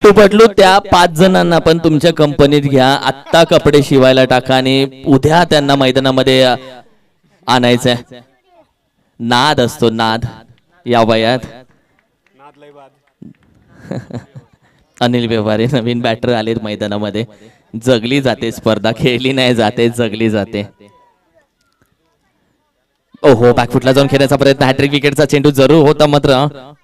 पटलू त्या 5 जणांना पण तुमच्या कंपनीत घ्या. आत्ता कपडे शिवायला टाका आणि उद्या त्यांना मैदानामध्ये आणायचंय. नाद असतो नाद या वयात. अनिल व्यवहारे नवीन बॅटर आले मैदानामध्ये. जगली जाते स्पर्धा. खेळली नाही जाते जगली जाते. ओहो बॅकफुटला जाऊन खेळण्याचा प्रयत्न. हॅट्रिक विकेटचा चेंडू जरूर होता मात्र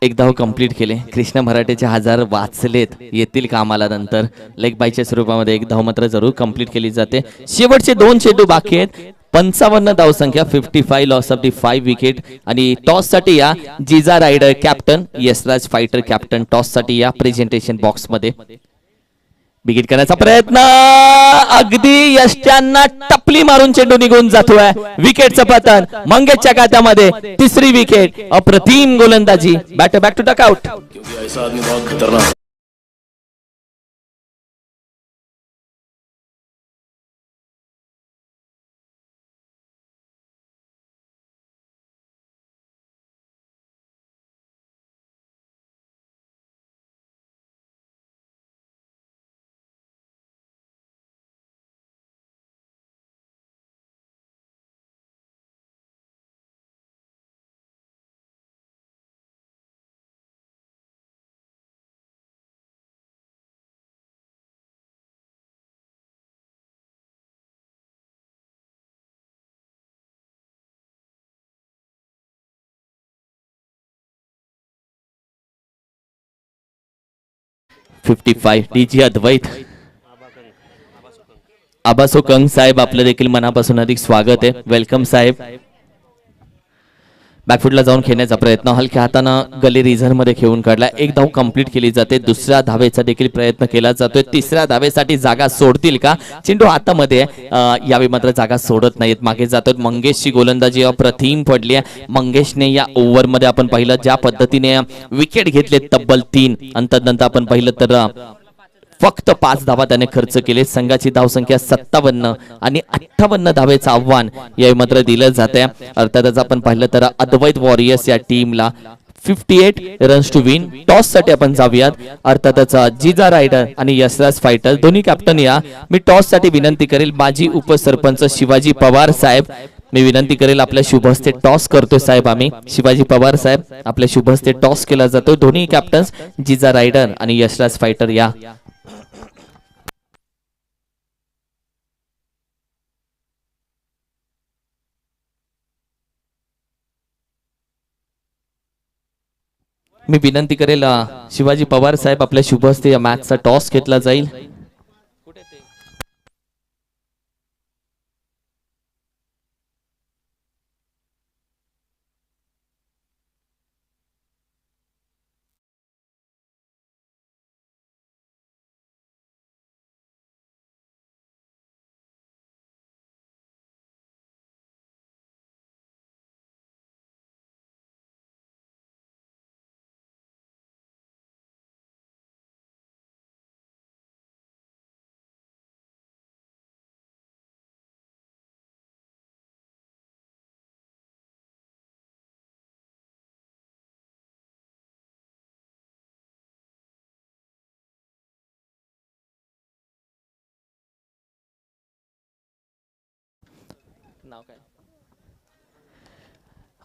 एक धाव कंप्लीट केले. कृष्णा मराठेचे 1000 वाचलेत. येतील कामाला नंतर. लेग बायच्या स्वरूपामध्ये एक धाव मात्र जरूर कंप्लीट केली जाते. शेवटचे 2 चेंडू बाकी आहेत. 55 धावसंख्या 55 लॉस ऑफ दी 5 विकेट. आणि टॉस साठी या Jija rider captain Yashraj fighter captain toss साठी या प्रेझेंटेशन बॉक्स मध्ये. बिगिट करण्याचा प्रयत्न. अगदी यष्ट्यांना टपली मारून चेंडू निघून जातोय. विकेटचं पतन. मंगेशच्या खात्यामध्ये तिसरी विकेट. अप्रतिम गोलंदाजी. Bat back to dugout. 55 DG Advait Abaso Kang Saheb आपलं देखील मनापासून अधिक स्वागत आहे. वेलकम साहेब. बॅकफुटला जाऊन खेळण्याचा प्रयत्न हलक्या हातानं गली रिझन मध्ये खेळून काढला. एक धाव कंप्लीट केली जाते. दुसऱ्या धावेचा देखील प्रयत्न केला जातोय. तिसऱ्या धावेसाठी जागा सोडतील का? चेंडू हातामध्ये यावेळी मात्र जागा सोडत नाहीत, मागे जातात. मंगेशची गोलंदाजी अप्रतिम पडली आहे. मंगेशने या ओव्हर मध्ये आपण पाहिलं ज्या पद्धतीने विकेट घेतले तब्बल 3 आणि तदनंतर आपण पाहिलं तर फक्त 5 धावा त्याने खर्च केले. संघाची धावसंख्या 57 आणि 58 धावेचं आव्हान यावेळी मात्र दिलं जाते. अर्थातच आपण पाहिलं तर अद्वैत वॉरियर्स या टीमला 58 रन्स टू विन. टॉस साठी आपण जाऊयात. अर्थातच जिजा रायडर आणि यशराज फायटर दोन्ही कॅप्टन या. मी टॉस साठी विनंती करेल माजी उपसरपंच शिवाजी पवार साहेब, मी विनंती करेल आपल्या शुभ हस्ते टॉस करतोय साहेब. आम्ही शिवाजी पवार साहेब आपल्या शुभ हस्ते टॉस केला जातो. दोन्ही कॅप्टन्स जिजा रायडर आणि यशराज फायटर या. मी विनंती करेल शिवाजी पवार साहेब आपल्या शुभ हस्ते या मॅचचा टॉस घेतला जाईल.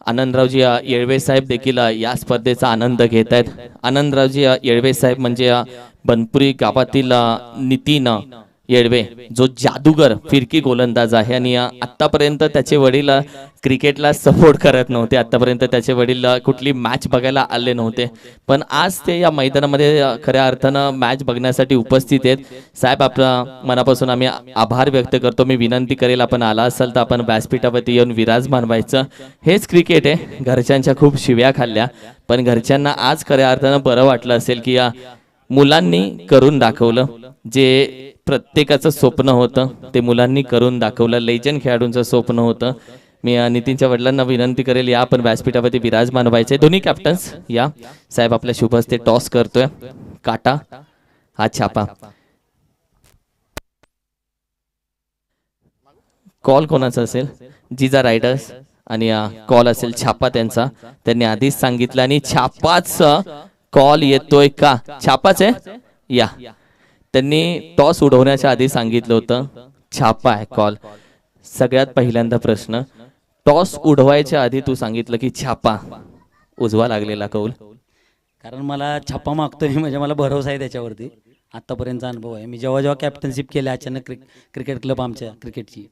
आनंदरावजी येळवे साहेब देखील या स्पर्धेचा आनंद घेत आहेत. आनंदरावजी येळवे साहेब म्हणजे बनपुरी गावातील नितीन येळवे जो जादूगर फिरकी गोलंदाज आहे आणि आतापर्यंत त्याचे वडील क्रिकेटला सपोर्ट करत नव्हते. आतापर्यंत त्याचे वडील कुठली मॅच बघायला आले नव्हते, पण आज ते या मैदानामध्ये खऱ्या अर्थानं मॅच बघण्यासाठी उपस्थित आहेत. साहेब आपला मनापासून आम्ही आभार व्यक्त करतो. मी विनंती करेल आपण आला असाल तर आपण व्यासपीठावरती येऊन विराजमान व्हायचं. हेच क्रिकेट आहे. घरच्यांच्या खूप शिव्या खाल्ल्या, पण घरच्यांना आज खऱ्या अर्थानं बरं वाटलं असेल की या मुलांनी करून दाखवलं. जे प्रत्येकाचं स्वप्न होतं ते मुलांनी करून दाखवलं. लेजंड खेळाडूंचं स्वप्न होतं. मी नितीनच्या वडिलांना विनंती करेल या आपण व्यासपीठावरती विराजमान व्हायचे. दोन्ही कॅप्टन्स या. साहेब आपल्या शुभ हस्ते टॉस करतोय. काटा हा छापा. कॉल कोणाचा असेल? जिजा रायडर्स आणि कॉल असेल छापा त्यांचा. त्यांनी आधीच सांगितलं आणि छापाच कॉल येतोय का? छापाच आहे या. त्यांनी टॉस उडवण्याच्या आधी सांगितलं होतं छापा आहे कॉल. सगळ्यात पहिल्यांदा प्रश्न, टॉस उडवायच्या आधी तू सांगितलं की छापा, उजवा लागलेला कौल? कारण मला छापा मागतोय म्हणजे मला भरोसा आहे त्याच्यावरती. आत्तापर्यंतचा अनुभव आहे. मी जेव्हा जेव्हा कॅप्टनशिप केली अचानक क्रिकेट क्लब आमच्या क्रिकेटची,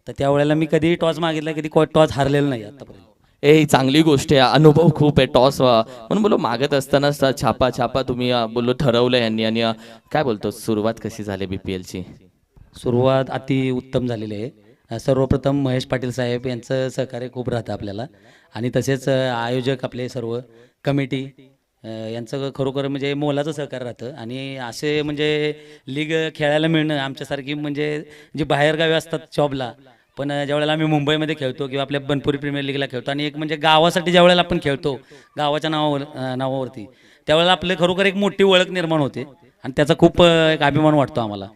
तर त्यावेळेला मी कधी टॉस मागितला, कधी टॉस हारलेलं नाही आतापर्यंत. ही चांगली गोष्ट आहे. अनुभव खूप आहे टॉस म्हणून बोलो मागत असताना छापा छापा तुम्ही बोललो ठरवलं यांनी. आणि काय बोलतो सुरुवात कशी झाली BPL ची? सुरुवात अति उत्तम झालेली आहे. सर्वप्रथम महेश पाटील साहेब यांचं सहकार्य खूप राहतं आपल्याला, आणि तसेच आयोजक आपले सर्व कमिटी यांचं खरोखर म्हणजे मोलाचं सहकार्य राहतं. आणि असे म्हणजे लीग खेळायला मिळणं आमच्यासारखी म्हणजे जी बाहेरगावी असतात जॉबला, पण ज्यावेळेला आम्ही मुंबईमध्ये खेळतो किंवा आपल्या बनपुरी प्रीमियर लीगला खेळतो, आणि एक म्हणजे गावासाठी ज्यावेळेला आपण खेळतो गावाच्या नावावरती, त्यावेळेला आपले खरोखर एक मोठी ओळख निर्माण होते आणि त्याचा खूप एक अभिमान वाटतो आम्हाला.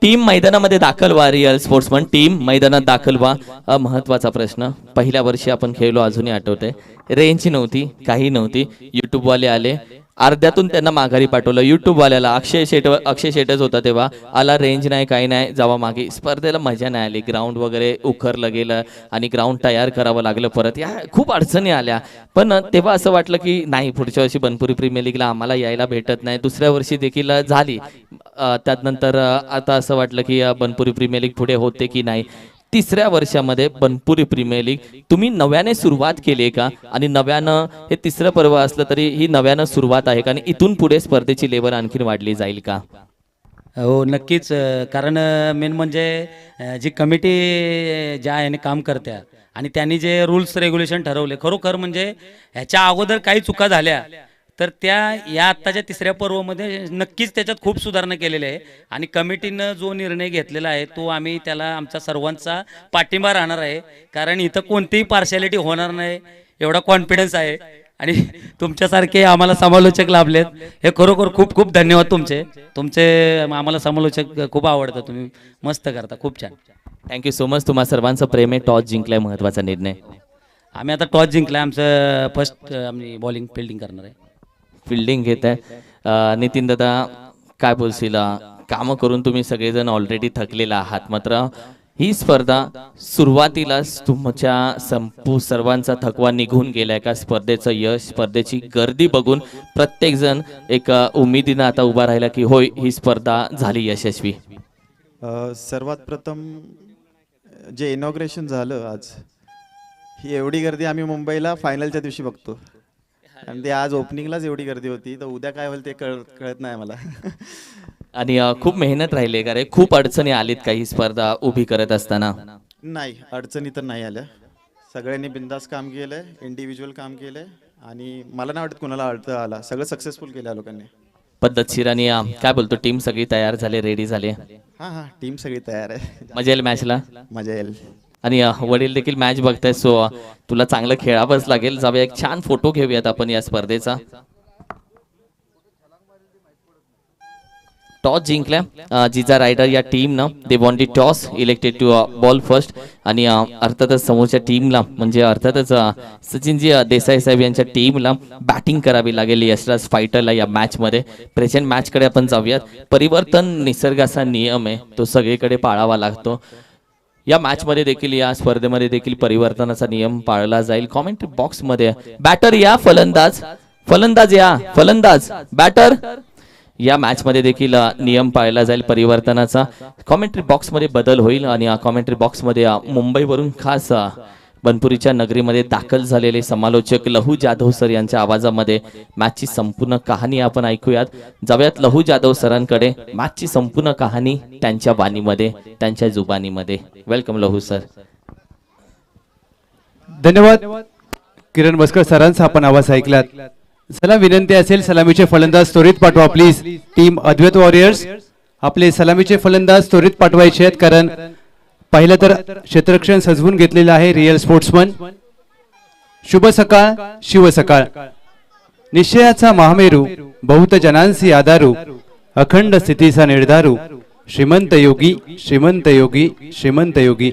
टीम मैदानामध्ये दाखल व्हा. रिअल स्पोर्ट्समन टीम मैदानात दाखल व्हा. महत्वाचा प्रश्न. पहिल्या वर्षी आपण खेळलो, अजूनही आठवते. रेंज नव्हती, काही नव्हती. युट्यूब वाले आले, अर्ध्यातून त्यांना माघारी पाठवलं. युट्यूब वाल्याला अक्षय शेटच होता तेव्हा. आला, रेंज नाही, काही नाही, जावा मागे. स्पर्धेला मजा नाही आली. ग्राउंड वगैरे उखरलं गेलं आणि ग्राउंड तयार करावं लागलं परत. या खूप अडचणी आल्या. पण तेव्हा असं वाटलं की नाही, पुढच्या वर्षी बनपुरी प्रीमियर लीगला आम्हाला यायला भेटत नाही. दुसऱ्या वर्षी देखील झाली. त्यानंतर आता असं वाटलं की बनपुरी प्रीमियर लीग पुढे होते की नाही. तिसऱ्या वर्षामध्ये बनपुरी प्रीमियर लीग तुम्ही नव्याने सुरुवात केली आहे का? आणि नव्यानं हे तिसरं पर्व असलं तरी ही नव्यानं सुरुवात आहे का? आणि इथून पुढे स्पर्धेची लेवल आणखीन वाढली जाईल का? हो नक्कीच, कारण मेन म्हणजे जी कमिटी ज्या ह्याने काम करत्या आणि त्यांनी जे रूल्स रेग्युलेशन ठरवले, खरोखर म्हणजे ह्याच्या अगोदर काही चुका झाल्या तर त्या या आत्ताच्या तिसऱ्या पर्वामध्ये नक्कीच त्याच्यात खूप सुधारणा केलेली आहे. आणि कमिटीनं जो निर्णय घेतलेला आहे तो आम्ही त्याला आमचा सर्वांचा पाठिंबा राहणार आहे, कारण इथं कोणतीही पार्शॅलिटी होणार नाही एवढा कॉन्फिडन्स आहे. आणि तुमच्यासारखे आम्हाला समालोचक लाभलेत, हे खरोखर खूप खूप धन्यवाद तुमचे. आम्हाला समालोचक खूप आवडतं, तुम्ही मस्त करता, खूप छान. Thank you so much. तुम्हा सर्वांचं प्रेम आहे. टॉस जिंकलाय, महत्त्वाचा निर्णय. आम्ही आता टॉस जिंकला, आमचं फर्स्ट आम्ही बॉलिंग फिल्डिंग करणार आहे. फिल्डिंग घेत आहे. नितीन दादा काय बोलशील? कामं करून तुम्ही सगळेजण ऑलरेडी थकलेला आहात, मात्र ही स्पर्धा सुरुवातीलाच तुमच्या सर्वांचा थकवा निघून गेलाय का? स्पर्धेचं यश, स्पर्धेची गर्दी बघून प्रत्येकजण एक उमेदीनं आता उभा राहिला की होय ही स्पर्धा झाली यशस्वी. सर्वात प्रथम जे इनॉग्रेशन झालं आज, ही एवढी गर्दी आम्ही मुंबईला फायनलच्या दिवशी बघतो आणि ते आज ओपनिंगलाच एवढी गर्दी होती, तर उद्या काय होईल ते कळत नाही मला. आणि खूप मेहनत राहिली का रे? खूप अडचणी आलीत का ही स्पर्धा उभी करत असताना? नाही, अडचणी तर नाही आल्या. सगळ्यांनी बिंदास काम केलंय, इंडिव्हिज्युअल काम केलंय आणि मला नाही वाटत कुणाला अडथळा आला. सगळं सक्सेसफुल केलं लोकांनी. पद्धतशीर. आणि काय बोलतो, टीम सगळी तयार झाली, रेडी झाली? हां, टीम सगळी तयार आहे. मजा येईल मॅचला? मजा येईल. आणि वडील देखील मॅच बघताय, सो तुला चांगलं खेळावंच लागेल. जाऊया एक छान फोटो घेऊयात आपण या स्पर्धेचा. टॉस जिंकल्या जिजा रायडर या टीमनं. They won the toss, elected to bowl first. आणि अर्थातच समोरच्या टीमला म्हणजे अर्थातच सचिनजी देसाई साहेब यांच्या टीमला बॅटिंग करावी लागेल यशराज फायटरला या मॅचमध्ये. प्रेझेंट मॅचकडे आपण जाऊयात. परिवर्तन निसर्गाचा नियम आहे, तो सगळीकडे पाळावा लागतो. या मॅचमध्ये देखील, या स्पर्धेमध्ये देखील परिवर्तनाचा नियम पाळला जाईल. कॉमेंट्री बॉक्समध्ये बॅटर या, फलंदाज या, फलंदाज बॅटर. या मॅचमध्ये देखील नियम पाळला जाईल परिवर्तनाचा. कॉमेंट्री बॉक्समध्ये बदल होईल. आणि कॉमेंट्री बॉक्समध्ये मुंबईवरून खास बनपुरीच्या नगरीमध्ये दाखल झालेले समालोचक लहू जाधव सर यांच्या आवाजामध्ये मॅचची संपूर्ण कहाणी आपण ऐकूयात. जाऊयात लहू जाधव सरांकडे. मॅचची संपूर्ण कहाणी त्यांच्या वाणीमध्ये, त्यांच्या जुबानीमध्ये. वेलकम लहू सर. धन्यवाद किरण मस्कर सरांचा आपण आवाज ऐकलात. चला, विनंती असेल सलामीचे फलंदाज त्वरित पाठवा प्लीज. टीम अद्वैत वॉरियर्स, आपले सलामीचे फलंदाज त्वरित पाठवायचे आहेत, कारण पहिलं तर क्षेत्ररक्षण सजवून घेतलेलं आहे. Real sportsman. शुभ सकाळ, शिव सकाळ. निश्चयाचा महामेरू, बहुत जनांसी आधारू, अखंड स्थितीचा निर्धारू, श्रीमंत योगी, श्रीमंत योगी, श्रीमंत योगी.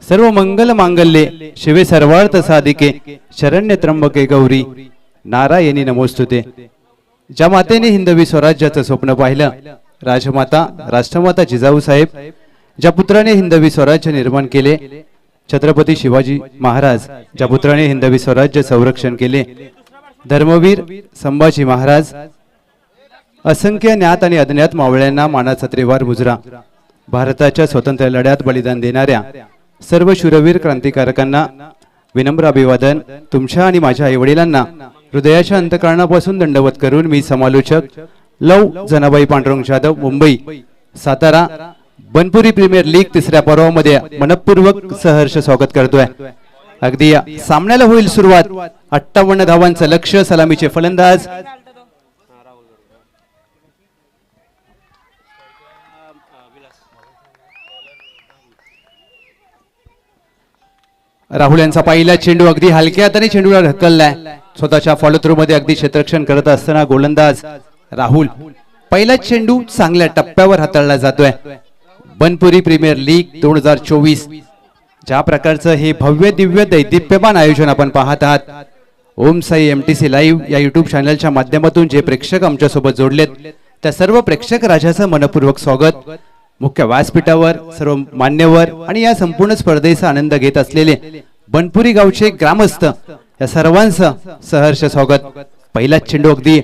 सर्व मंगल मांगल्ये शिवे सर्वार्थ साधिके, शरण्य त्र्यंबके गौरी, नारायणी नमोस्तुते. ज्या मातेने हिंदवी स्वराज्याचं स्वप्न पाहिलं, राजमाता राष्ट्रमाता जिजाऊ साहेब, ज्या पुत्राने हिंदवी स्वराज्य निर्माण केले, छत्रपती शिवाजी महाराज, ज्या पुत्राने हिंदवी स्वराज्य संरक्षण केले, धर्मवीर संभाजी महाराज, असंख्य ज्ञात आणि अज्ञात मावळ्यांना मानाचा त्रिवार मुजरा, भारताच्या स्वातंत्र्य लढ्यात बलिदान देणाऱ्या सर्व शूरवीर क्रांतिकारकांना विनम्र अभिवादन. तुमच्या आणि माझ्या आईवडिलांना हृदयाच्या अंतःकरणापासून दंडवत करून मी समालोचक लव जनाबाई पांडुरंग जाधव, मुंबई, सातारा, बनपुरी प्रीमियर लीग तिसऱ्या पर्वामध्ये मनपूर्वक सहर्ष स्वागत करतोय. अगदी सामन्याला होईल सुरुवात. 58 धावांचं लक्ष्य. सलामीचे फलंदाज राहुल यांचा पहिला चेंडू अगदी हलक्या हाताने चेंडूला ढकललाय. स्वतःच्या फॉलो थ्रू मध्ये अगदी क्षेत्ररक्षण करत असताना गोलंदाज राहुल. पहिला चेंडू चांगल्या टप्प्यावर हाताळला जातोय. बनपुरी प्रीमियर लीग 2024, ज्या प्रकारचं हे भव्य दिव्य दैदिप्यमान आयोजन आपण पाहत आहात, ओम साई MTC लाईव्ह या युट्यूब चॅनलच्या माध्यमातून जे प्रेक्षक आमच्या सोबत जोडलेत, त्या सर्व प्रेक्षक राजाचं मनपूर्वक स्वागत. मुख्य व्यासपीठावर सर्व मान्यवर आणि या संपूर्ण स्पर्धेचा आनंद घेत असलेले बनपुरी गावचे ग्रामस्थ, या सर्वांचं सहर्ष स्वागत. पहिला चेंडू अगदी,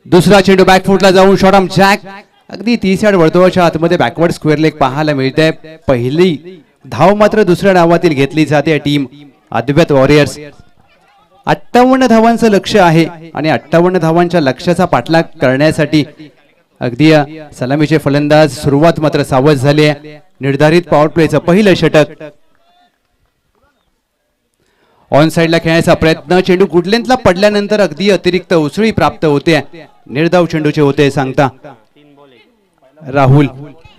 दुसरा चेंडू बॅकफुटला जाऊन शॉर्ट आर्म जॅक अगदी 30 यार्ड वर्तुळाच्या आतमध्ये बॅकवर्ड स्क्वेअर लेग पाहायला मिळते. पहिली धाव मात्र दुसऱ्या डावातील घेतली जाते टीम अद्वैत वॉरियर्स. 58 धावांचं लक्ष आहे आणि 58 धावांच्या लक्ष्याचा पाठलाग करण्यासाठी अगदी सलामीचे फलंदाज सुरुवात मात्र सावध झाली आहे. निर्धारित पॉवर प्लेचं पहिलं षटक ऑन साइडला खेळण्याचा प्रयत्न. चेंडू गुडलेंथला पडल्यानंतर अगदी अतिरिक्त उसळी प्राप्त होते. निर्धाव चेंडूचे होते सांगता राहुल.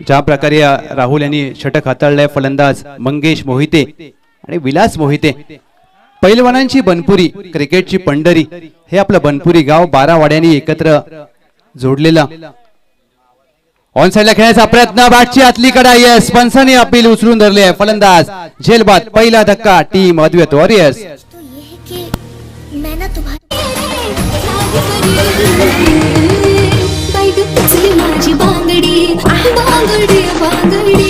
ज्या प्रकारे राहुल यांनी षटक हाताळलंय फलंदाज मंगेश मोहिते आणि विलास मोहिते. पैलवानांची बनपुरी, क्रिकेटची पंढरी हे आपलं बनपुरी गाव 12 वाड्यांनी एकत्र जोडलेलं. ऑन साइडला खेळण्याचा प्रयत्न. बॅटची आतली कडा. येस, पंचांनी अपील उचलून धरले आहे. फलंदाज झेलबाद. पहिला धक्का टीम अद्वैत वॉरियर्स. तो ये है कि मैं ना तुम्हारी माझी बांगडी बांगडी बांगडी.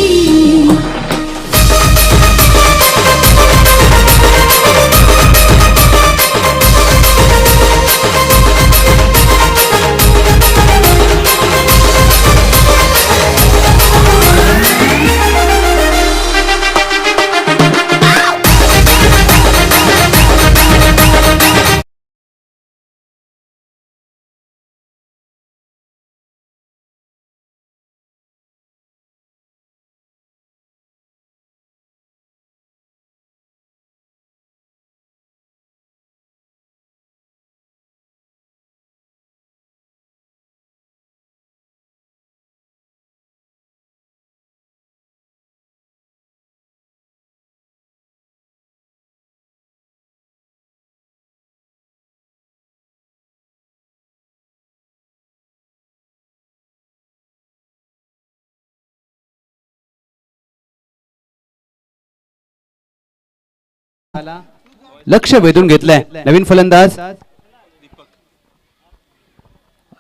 लक्ष वेधून घेतलंय नवीन फलंदाज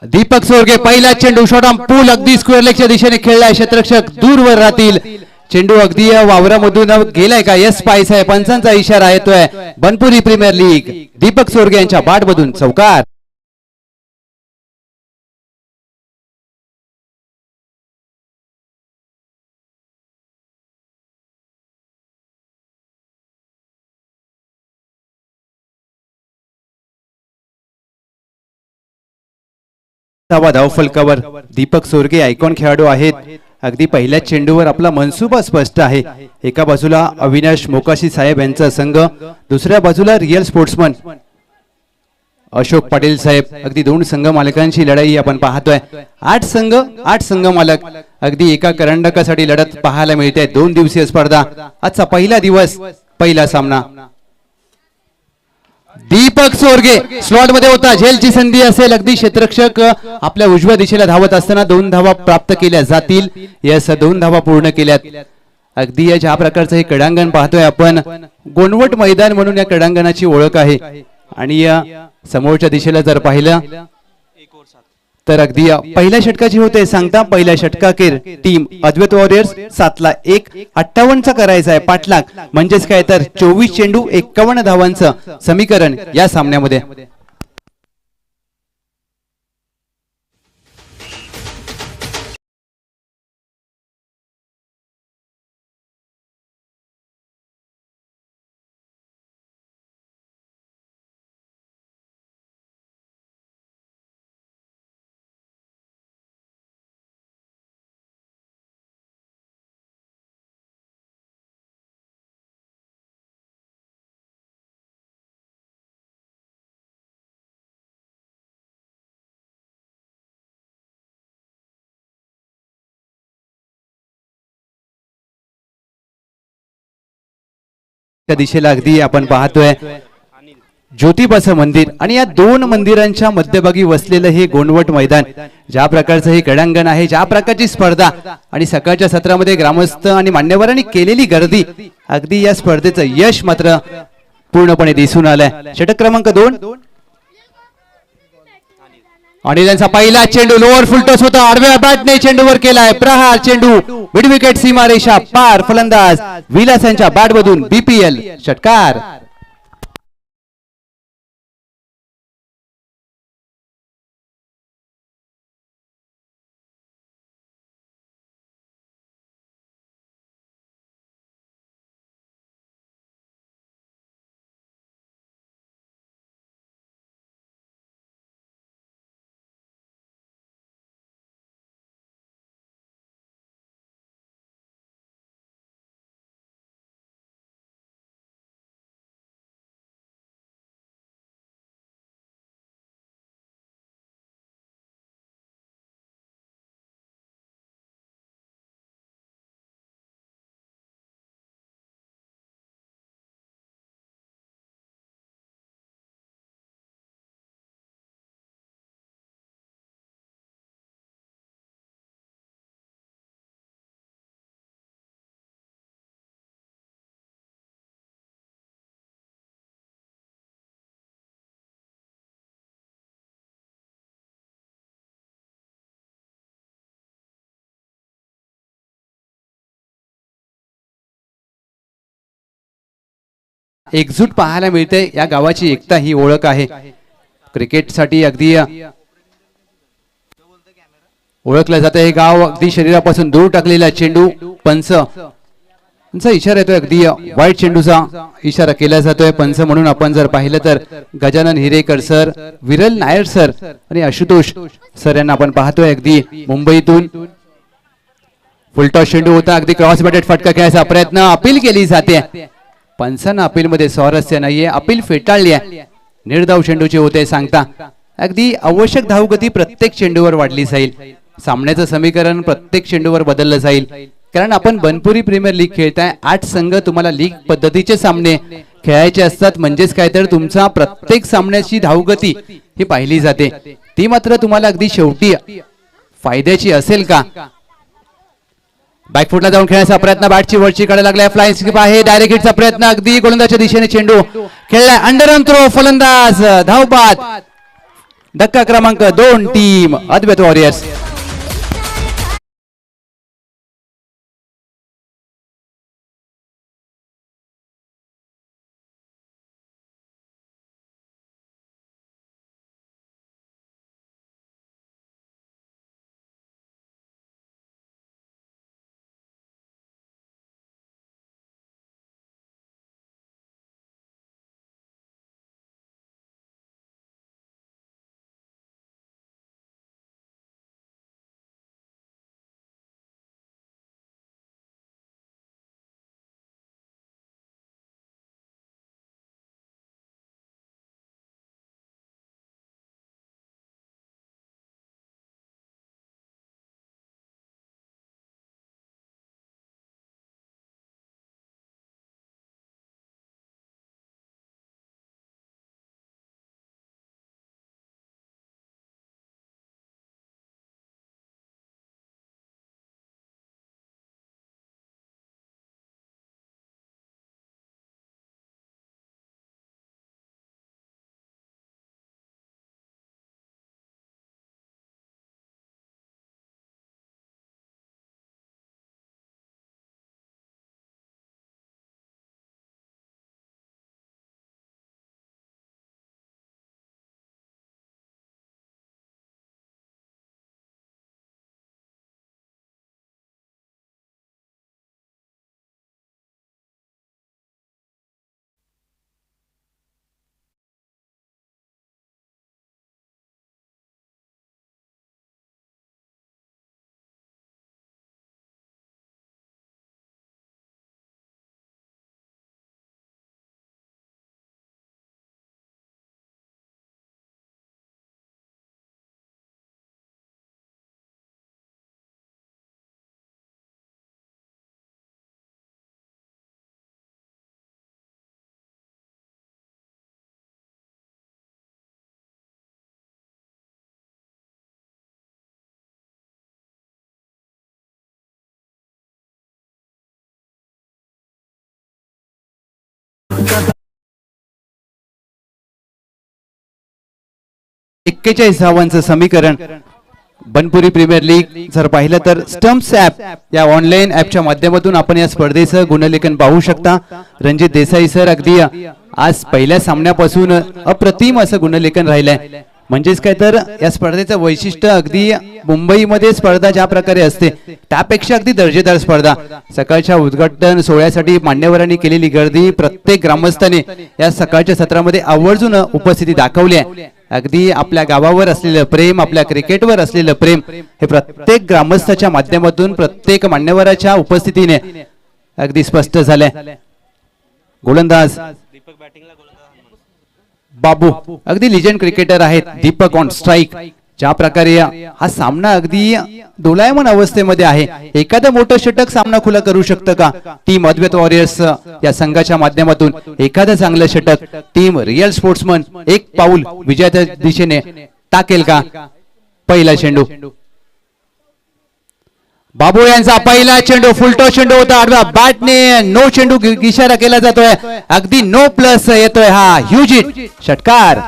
दीपक सोरगे. पहिला चेंडू शॉट ऑन पूल अगदी स्क्वेअर लेगच्या दिशेने खेळलाय. क्षेत्ररक्षक दूरवर राहतील. चेंडू अगदी वावरामधून गेलाय का? यस पायस आहे. पंचांचा इशारा येतोय. बनपुरी प्रीमियर लीग दीपक सोरगे यांच्या बॅटमधून चौकार. धावफलकावर दीपक सोरगे आयकॉन खेळाडू आहेत. अगदी पहिल्याच चेंडूवर आपला मनसुबा स्पष्ट आहे. एका बाजूला अविनाश मोकाशी साहेब यांचा संघ, दुसऱ्या बाजूला रिअल स्पोर्ट्समन अशोक पाटील साहेब. अगदी दोन संघ मालकांची लढाई आपण पाहतोय. 8 संघ 8 संघ मालक अगदी एका करंडकासाठी लढत पाहायला मिळते. 2 दिवसीय स्पर्धा. आजचा पहिला दिवस, पहिला सामना. दीपक सोरगे स्लॉट मध्ये होता. झेलची संधी असेल. अगदी क्षेत्ररक्षक आपल्या उजव्या दिशेला धावत असताना 2 धावा प्राप्त केल्या जातील. यस, 2 धावा पूर्ण केल्यात. अगदी ज्या प्रकारचं हे क्रीडांगण पाहतोय आपण, गोनवट मैदान म्हणून या क्रीडांगणाची ओळख आहे. आणि या समोरच्या दिशेला जर पाहिलं तर अगदी पहिल्या षटकाची होते सांगता. पहिल्या षटकाखेर टीम अद्वैत वॉरियर्स 7ला 1, 58चा करायचा आहे पाठलाग. म्हणजेच काय तर 24 चेंडू 51 धावांचं समीकरण या सामन्यामध्ये. त्या दिशेला अगदी आपण पाहतोय ज्योतिबाचं मंदिर आणि या 2 मंदिरांच्या मध्यभागी वसलेलं हे गोनवट मैदान. ज्या प्रकारचं हे क्रीडांगण आहे, ज्या प्रकारची स्पर्धा आणि सकाळच्या सत्रामध्ये ग्रामस्थ आणि मान्यवरांनी केलेली गर्दी, अगदी या स्पर्धेचं यश मात्र पूर्णपणे दिसून आलंय. षटक क्रमांक 2 आणि त्यांचा पहिला चेंडू लोअर फुलटॉस होता. आडव्या बॅटने चेंडूवर केलाय प्रहार. चेंडू मिड विकेट सीमारेषा पार. फलंदाज विलास यांच्या बॅटमधून BPL षटकार. एकजूट पाहायला मिळते. या गावाची एकता ही ओळख आहे. क्रिकेटसाठी अगदी ओळखलं जातं हे गाव. अगदी शरीरापासून दूर टाकलेला चेंडू पंच चा इशारा येतोय. अगदी वाईट चेंडूचा इशारा केला जातोय. पंच म्हणून आपण जर पाहिलं तर गजानन हिरेकर सर, विरल नायर सर आणि आशुतोष सर यांना आपण पाहतोय. अगदी मुंबईतून फुलटॉस चेंडू होता. अगदी क्रॉस बॅटेड फटका खेळायचा प्रयत्न, अपील केली जाते. पंचांना अपील मध्ये स्वारस्य नाहीये, अपील फेटाळली आहे. निर्धाव चेंडूचे होते सांगता. अगदी आवश्यक धावगती प्रत्येक चेंडूवर वाढली जाईल. सामन्याचं समीकरण प्रत्येक चेंडूवर बदललं जाईल. कारण आपण बनपुरी प्रीमियर लीग खेळताय. 8 संघ तुम्हाला लीग पद्धतीचे सामने खेळायचे असतात. म्हणजेच काय तर तुमचा प्रत्येक सामन्याची धावगती ही पाहिली जाते. ती मात्र तुम्हाला अगदी शेवटी फायद्याची असेल का? बॅकफुटला जाऊन खेळण्याचा प्रयत्न, बॅटची वरची कडे लागलाय. फ्लाइंग स्किप आहे. डायरेक्ट हिटचा प्रयत्न, अगदी गोलंदाजच्या दिशेने चेंडू खेळलाय. अंडर ऑन थ्रो, फलंदाज धावबाद. धक्का क्रमांक 2 टीम अद्वैत वॉरियर्स. एक्केचाळीस धावांचं समीकरण. बनपुरी प्रीमियर लीग जर पाहिलं तर स्टम्प्स ऍप या ऑनलाईन ऍपच्या माध्यमातून आपण या स्पर्धेचं गुणलेखन पाहू शकता. रणजित देसाई सर अगदी आज पहिल्या सामन्यापासून अप्रतिम असं गुणलेखन राहिलंय. म्हणजेच काय तर या स्पर्धेचं वैशिष्ट्य अगदी मुंबईमध्ये स्पर्धा ज्या प्रकारे असते त्यापेक्षा अगदी दर्जेदार स्पर्धा. सकाळच्या उद्घाटन सोहळ्यासाठी मान्यवरांनी केलेली गर्दी, प्रत्येक ग्रामस्थाने या सकाळच्या सत्रामध्ये आवर्जून उपस्थिती दाखवली आहे. अगदी आपल्या गावावर असलेलं प्रेम, आपल्या क्रिकेटवर असलेलं प्रेम हे प्रत्येक ग्रामस्थाच्या माध्यमातून, प्रत्येक मान्यवराच्या उपस्थितीने अगदी स्पष्ट झालंय. गोलंदाज बाबू अगदी लिजेंड क्रिकेटर आहेत. Deepak on strike. ज्या प्रकारे हा सामना अगदी दोलायमान अवस्थेमध्ये आहे. एखादं मोठं षटक सामना खुला करू शकतं का? टीम अद्वैत वॉरियर्स या संघाच्या माध्यमातून एखादं चांगलं षटक टीम रिअल स्पोर्ट्समन एक पाऊल विजयाच्या दिशेने टाकेल का? पहिला चेंडू बाबू यांचा पहिला चेंडू फुलटॉस चेंडू होता. आडव्या बॅटने नो चेंडू इशारा केला जातोय. अगदी नो प्लस येतोय हा ह्यूज हिट षटकार.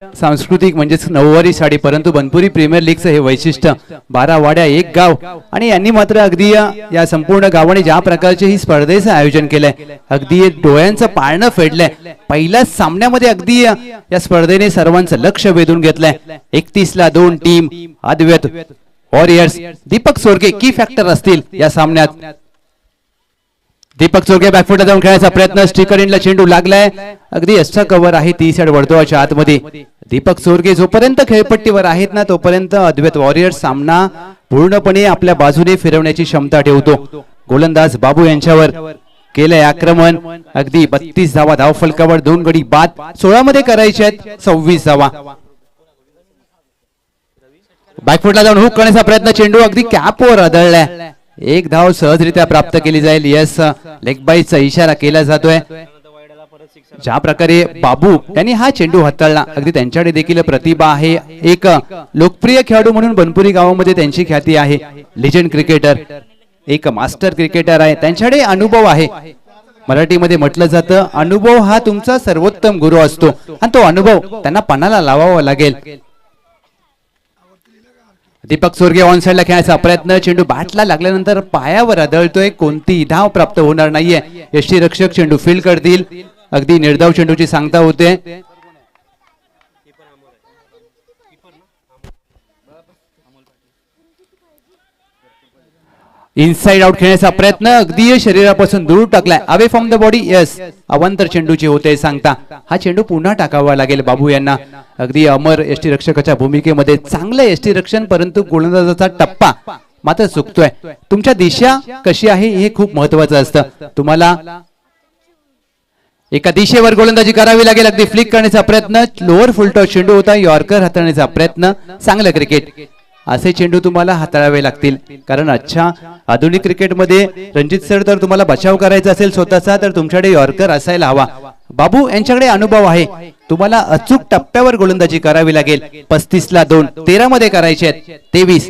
सांस्कृतिक म्हणजेच नऊवारी साडी, परंतु बनपुरी प्रीमियर लीगचं हे वैशिष्ट्य 12 वाड्या एक गाव, आणि यांनी मात्र अगदी या संपूर्ण गावाने ज्या प्रकारचे ही स्पर्धेचं आयोजन केलंय, अगदी डोळ्यांचं पाळणं फेडलंय. पहिल्याच सामन्यामध्ये अगदी या स्पर्धेने सर्वांचं लक्ष वेधून घेतलंय. 31ला 2 टीम अद्वैत वॉरियर्स, दीपक सोरगे की फॅक्टर असतील या सामन्यात. दीपक चोरगे बॅकफुटला जाऊन खेळायचा प्रयत्न, स्टिकर इनला चेंडू लागलाय, अगदी एक्स्ट्रा कव्हर आहे 30 यार्ड वर्तुळाच्या आतमध्ये. दीपक चोरगे जोपर्यंत खेळपट्टीवर आहेत ना तोपर्यंत अद्वैत वॉरियर्स सामना पूर्णपणे आपल्या बाजूने फिरवण्याची क्षमता ठेवतो. गोलंदाज बाबू यांच्यावर केलंय आक्रमण, अगदी 32 धावा धावफलकावर, 2 गडी बाद, 16 मध्ये करायचे आहेत 26 धावा. बॅकफुटला जाऊन हुक करण्याचा प्रयत्न, चेंडू अगदी कॅपवर आदळलाय, 1 धाव सहजरित्या प्राप्त केली जाईल. यस, लेग बाईचा इशारा केला जातोय. ज्या प्रकारे बाबू यांनी हा चेंडू हाताळला, अगदी त्यांच्याकडे देखील प्रतिभा आहे. एक लोकप्रिय खेळाडू म्हणून बनपुरी गावामध्ये त्यांची ख्याती आहे. लिजेंड क्रिकेटर, एक मास्टर क्रिकेटर आहे, त्यांच्याकडे अनुभव आहे. मराठीमध्ये म्हटलं जातं अनुभव हा तुमचा सर्वोत्तम गुरु असतो, आणि तो अनुभव त्यांना पणाला लावावा लागेल. दीपक सोरगे ऑन साइडला खेळायचा प्रयत्न, चेंडू बॅटला लागल्यानंतर पायावर आदळतोय, कोणती धाव प्राप्त होणार नाहीये. यष्टीरक्षक चेंडू फील्ड करतील, अगदी निर्धाव चेंडूची सांगता होते. इनसाइड आउट खेळण्याचा प्रयत्न, अगदी शरीरापासून दूर टाकलाय, away from the body. Yes, अवांतर चेंडूची होते सांगता. हा चेंडू पुन्हा टाकावा लागेल बाबू यांना. अगदी अमर यष्टीरक्षकाच्या भूमिकेमध्ये चांगलं यष्टीरक्षण, परंतु गोलंदाजाचा टप्पा मात्र चुकतोय. तुमच्या दिशा कशी आहे हे खूप महत्वाचं असतं. तुम्हाला एका दिशेवर गोलंदाजी करावी लागेल. अगदी फ्लिक करण्याचा प्रयत्न, लोअर फुलटॉस चेंडू होता, यॉर्कर हाताळण्याचा प्रयत्न, चांगलं क्रिकेट. असे चेंडू तुम्हाला हाताळावे लागतील, कारण आजच्या आधुनिक क्रिकेटमध्ये रणजित सर जर तुम्हाला बचाव करायचा असेल स्वतःचा तर तुमच्याकडे यॉर्कर असायला हवा. बाबू यांच्याकडे अनुभव आहे, तुम्हाला अचूक टप्प्यावर गोलंदाजी करावी लागेल. 35ला 2, 13 मध्ये करायचे आहेत 23.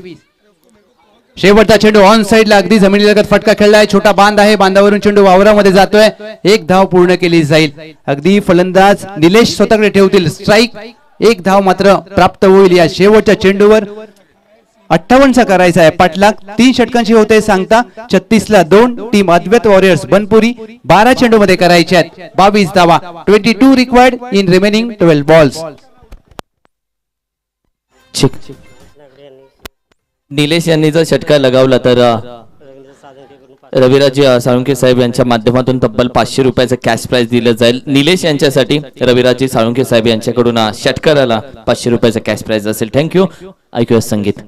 शेवटचा चेंडू ऑन साइडला, अगदी जमिनीलगत फटका खेळलाय, छोटा बांध आहे, बांधावरून चेंडू वावरामध्ये जातोय, 1 धाव पूर्ण केली जाईल. अगदी फलंदाज निलेश स्वतःकडे ठेवतील स्ट्राईक, 1 धाव मात्र प्राप्त होईल. या शेवटच्या चेंडूवर 58चा करायचा आहे पाठलाग, 3 षटकांची होते सांगता. 36ला 2 टीम अद्वैत वॉरियर्स बनपुरी, 12 चेंडू मध्ये करायचे आहेत 22 धावा. 22 required in remaining 12 balls. Nilesh यांनी जर षटकार लगावला तर रविराज साळुंखे साहेब यांच्या माध्यमातून तब्बल 500 रुपयाचं कॅश प्राइज दिलं जाईल. निलेश यांच्यासाठी रविराज साळुंखे साहेब यांच्याकडून षटकाराला 500 रुपयाचं कॅश प्राइज असेल. थँक्यू. ऐकूया संगीत.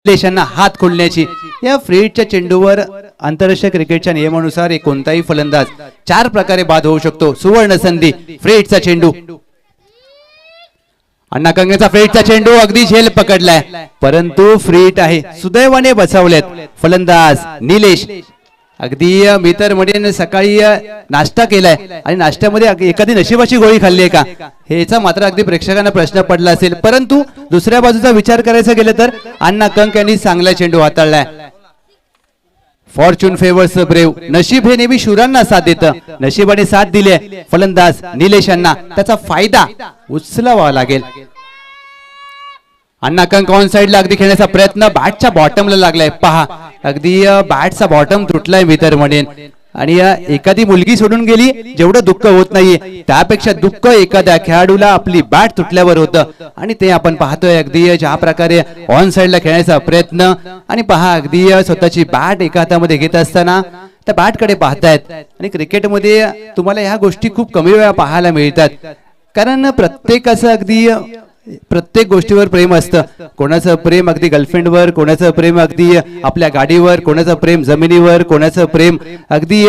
निलेशांना हात खोलण्याची या फ्री हिटच्या चेंडूवर आंतरराष्ट्रीय क्रिकेटच्या नियमानुसार एक कोणताही फलंदाज 4 प्रकारे बाद होऊ शकतो. सुवर्ण संधी फ्री हिटचा चेंडू. अण्णा कंगेचा फ्री हिटचा चेंडू अगदी झेल पकडलाय, परंतु फ्री हिट आहे. सुदैवाने बचावलेत फलंदाज निलेश. अगदी मी तर म्हणेन सकाळी नाश्ता केलाय आणि नाश्त्यामध्ये एखादी नशिबाची गोळी खाल्ली आहे का, हेचा मात्र अगदी प्रेक्षकांना प्रश्न पडला असेल. परंतु दुसऱ्या बाजूचा विचार करायचा गेलं तर अण्णा कंक यांनी चांगला चेंडू हाताळलाय. Fortune favours brave. नशीब हे नेहमी शूरांना साथ देतं. नशिबाने साथ दिली फलंदाज निलेश यांना, त्याचा फायदा उचलावा लागेल. अण्णा कंक ऑन साइडला अगदी खेळण्याचा प्रयत्न बॅटच्या बॉटमला लागलाय. पहा अगदी बॅटचा बॉटम तुटलाय मी तर म्हणेन. आणि एखादी मुलगी सोडून गेली जेवढं दुःख होत नाहीये त्यापेक्षा दुःख एखाद्या खेळाडूला आपली बॅट तुटल्यावर होतं. आणि ते आपण पाहतोय अगदी ज्या प्रकारे ऑन साइडला खेळण्याचा प्रयत्न. आणि पहा अगदी स्वतःची बॅट एका हातामध्ये घेत असताना त्या बॅटकडे पाहतायत. आणि क्रिकेटमध्ये तुम्हाला ह्या गोष्टी खूप कमी वेळा पाहायला मिळतात, कारण प्रत्येकाचं अगदी प्रत्येक गोष्टीवर प्रेम असतं. कोणाचं प्रेम अगदी गर्लफ्रेंडवर, कोणाचं प्रेम अगदी आपल्या गाडीवर, कोणाचं प्रेम जमिनीवर, कोणाचं प्रेम अगदी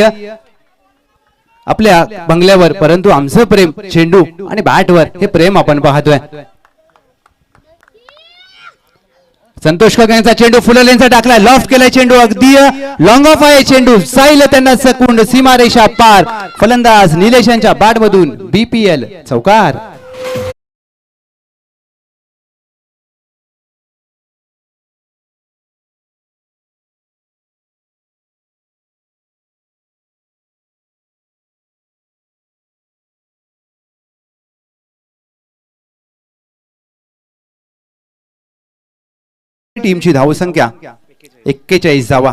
आपल्या बंगल्यावर. परंतु आमचं प्रेम चेंडू आणि बॅटवर हे प्रेम आपण पाहतोय. संतोष काका यांचा चेंडू फुल लेनचा टाकलाय, लॉफ्ट केलाय चेंडू, अगदी लॉंग ऑफ आहे चेंडू. साईल त्यांना सकून सीमारेषा पार. फलंदाज निलेश यांच्या बॅट मधून BPL चौकार. टीमची धावसंख्या 41 धावा.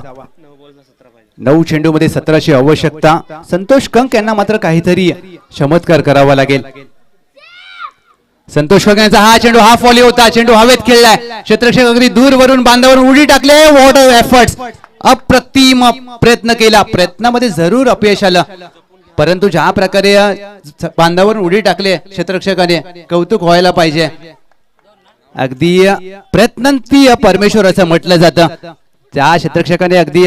9 चेंडू मध्ये 17ची आवश्यकता. संतोष कंक यांना मात्र काहीतरी चमत्कार करावा लागेल. संतोष कंक यांचा हा चेंडू हा फॉली होता. चेंडू हवेत खेळलाय. क्षेत्ररक्षक अगदी दूर वरून बांधावरून उडी टाकले. What efforts. अप्रतिम प्रयत्न केला. प्रयत्नामध्ये जरूर अपयश आलं, परंतु ज्या प्रकारे बांधावरून उडी टाकले क्षेत्ररक्षकाने कौतुक व्हायला पाहिजे. अगदी प्रयत्नांती परमेश्वर असं म्हटलं जातं. त्या क्षेत्ररक्षकाने अगदी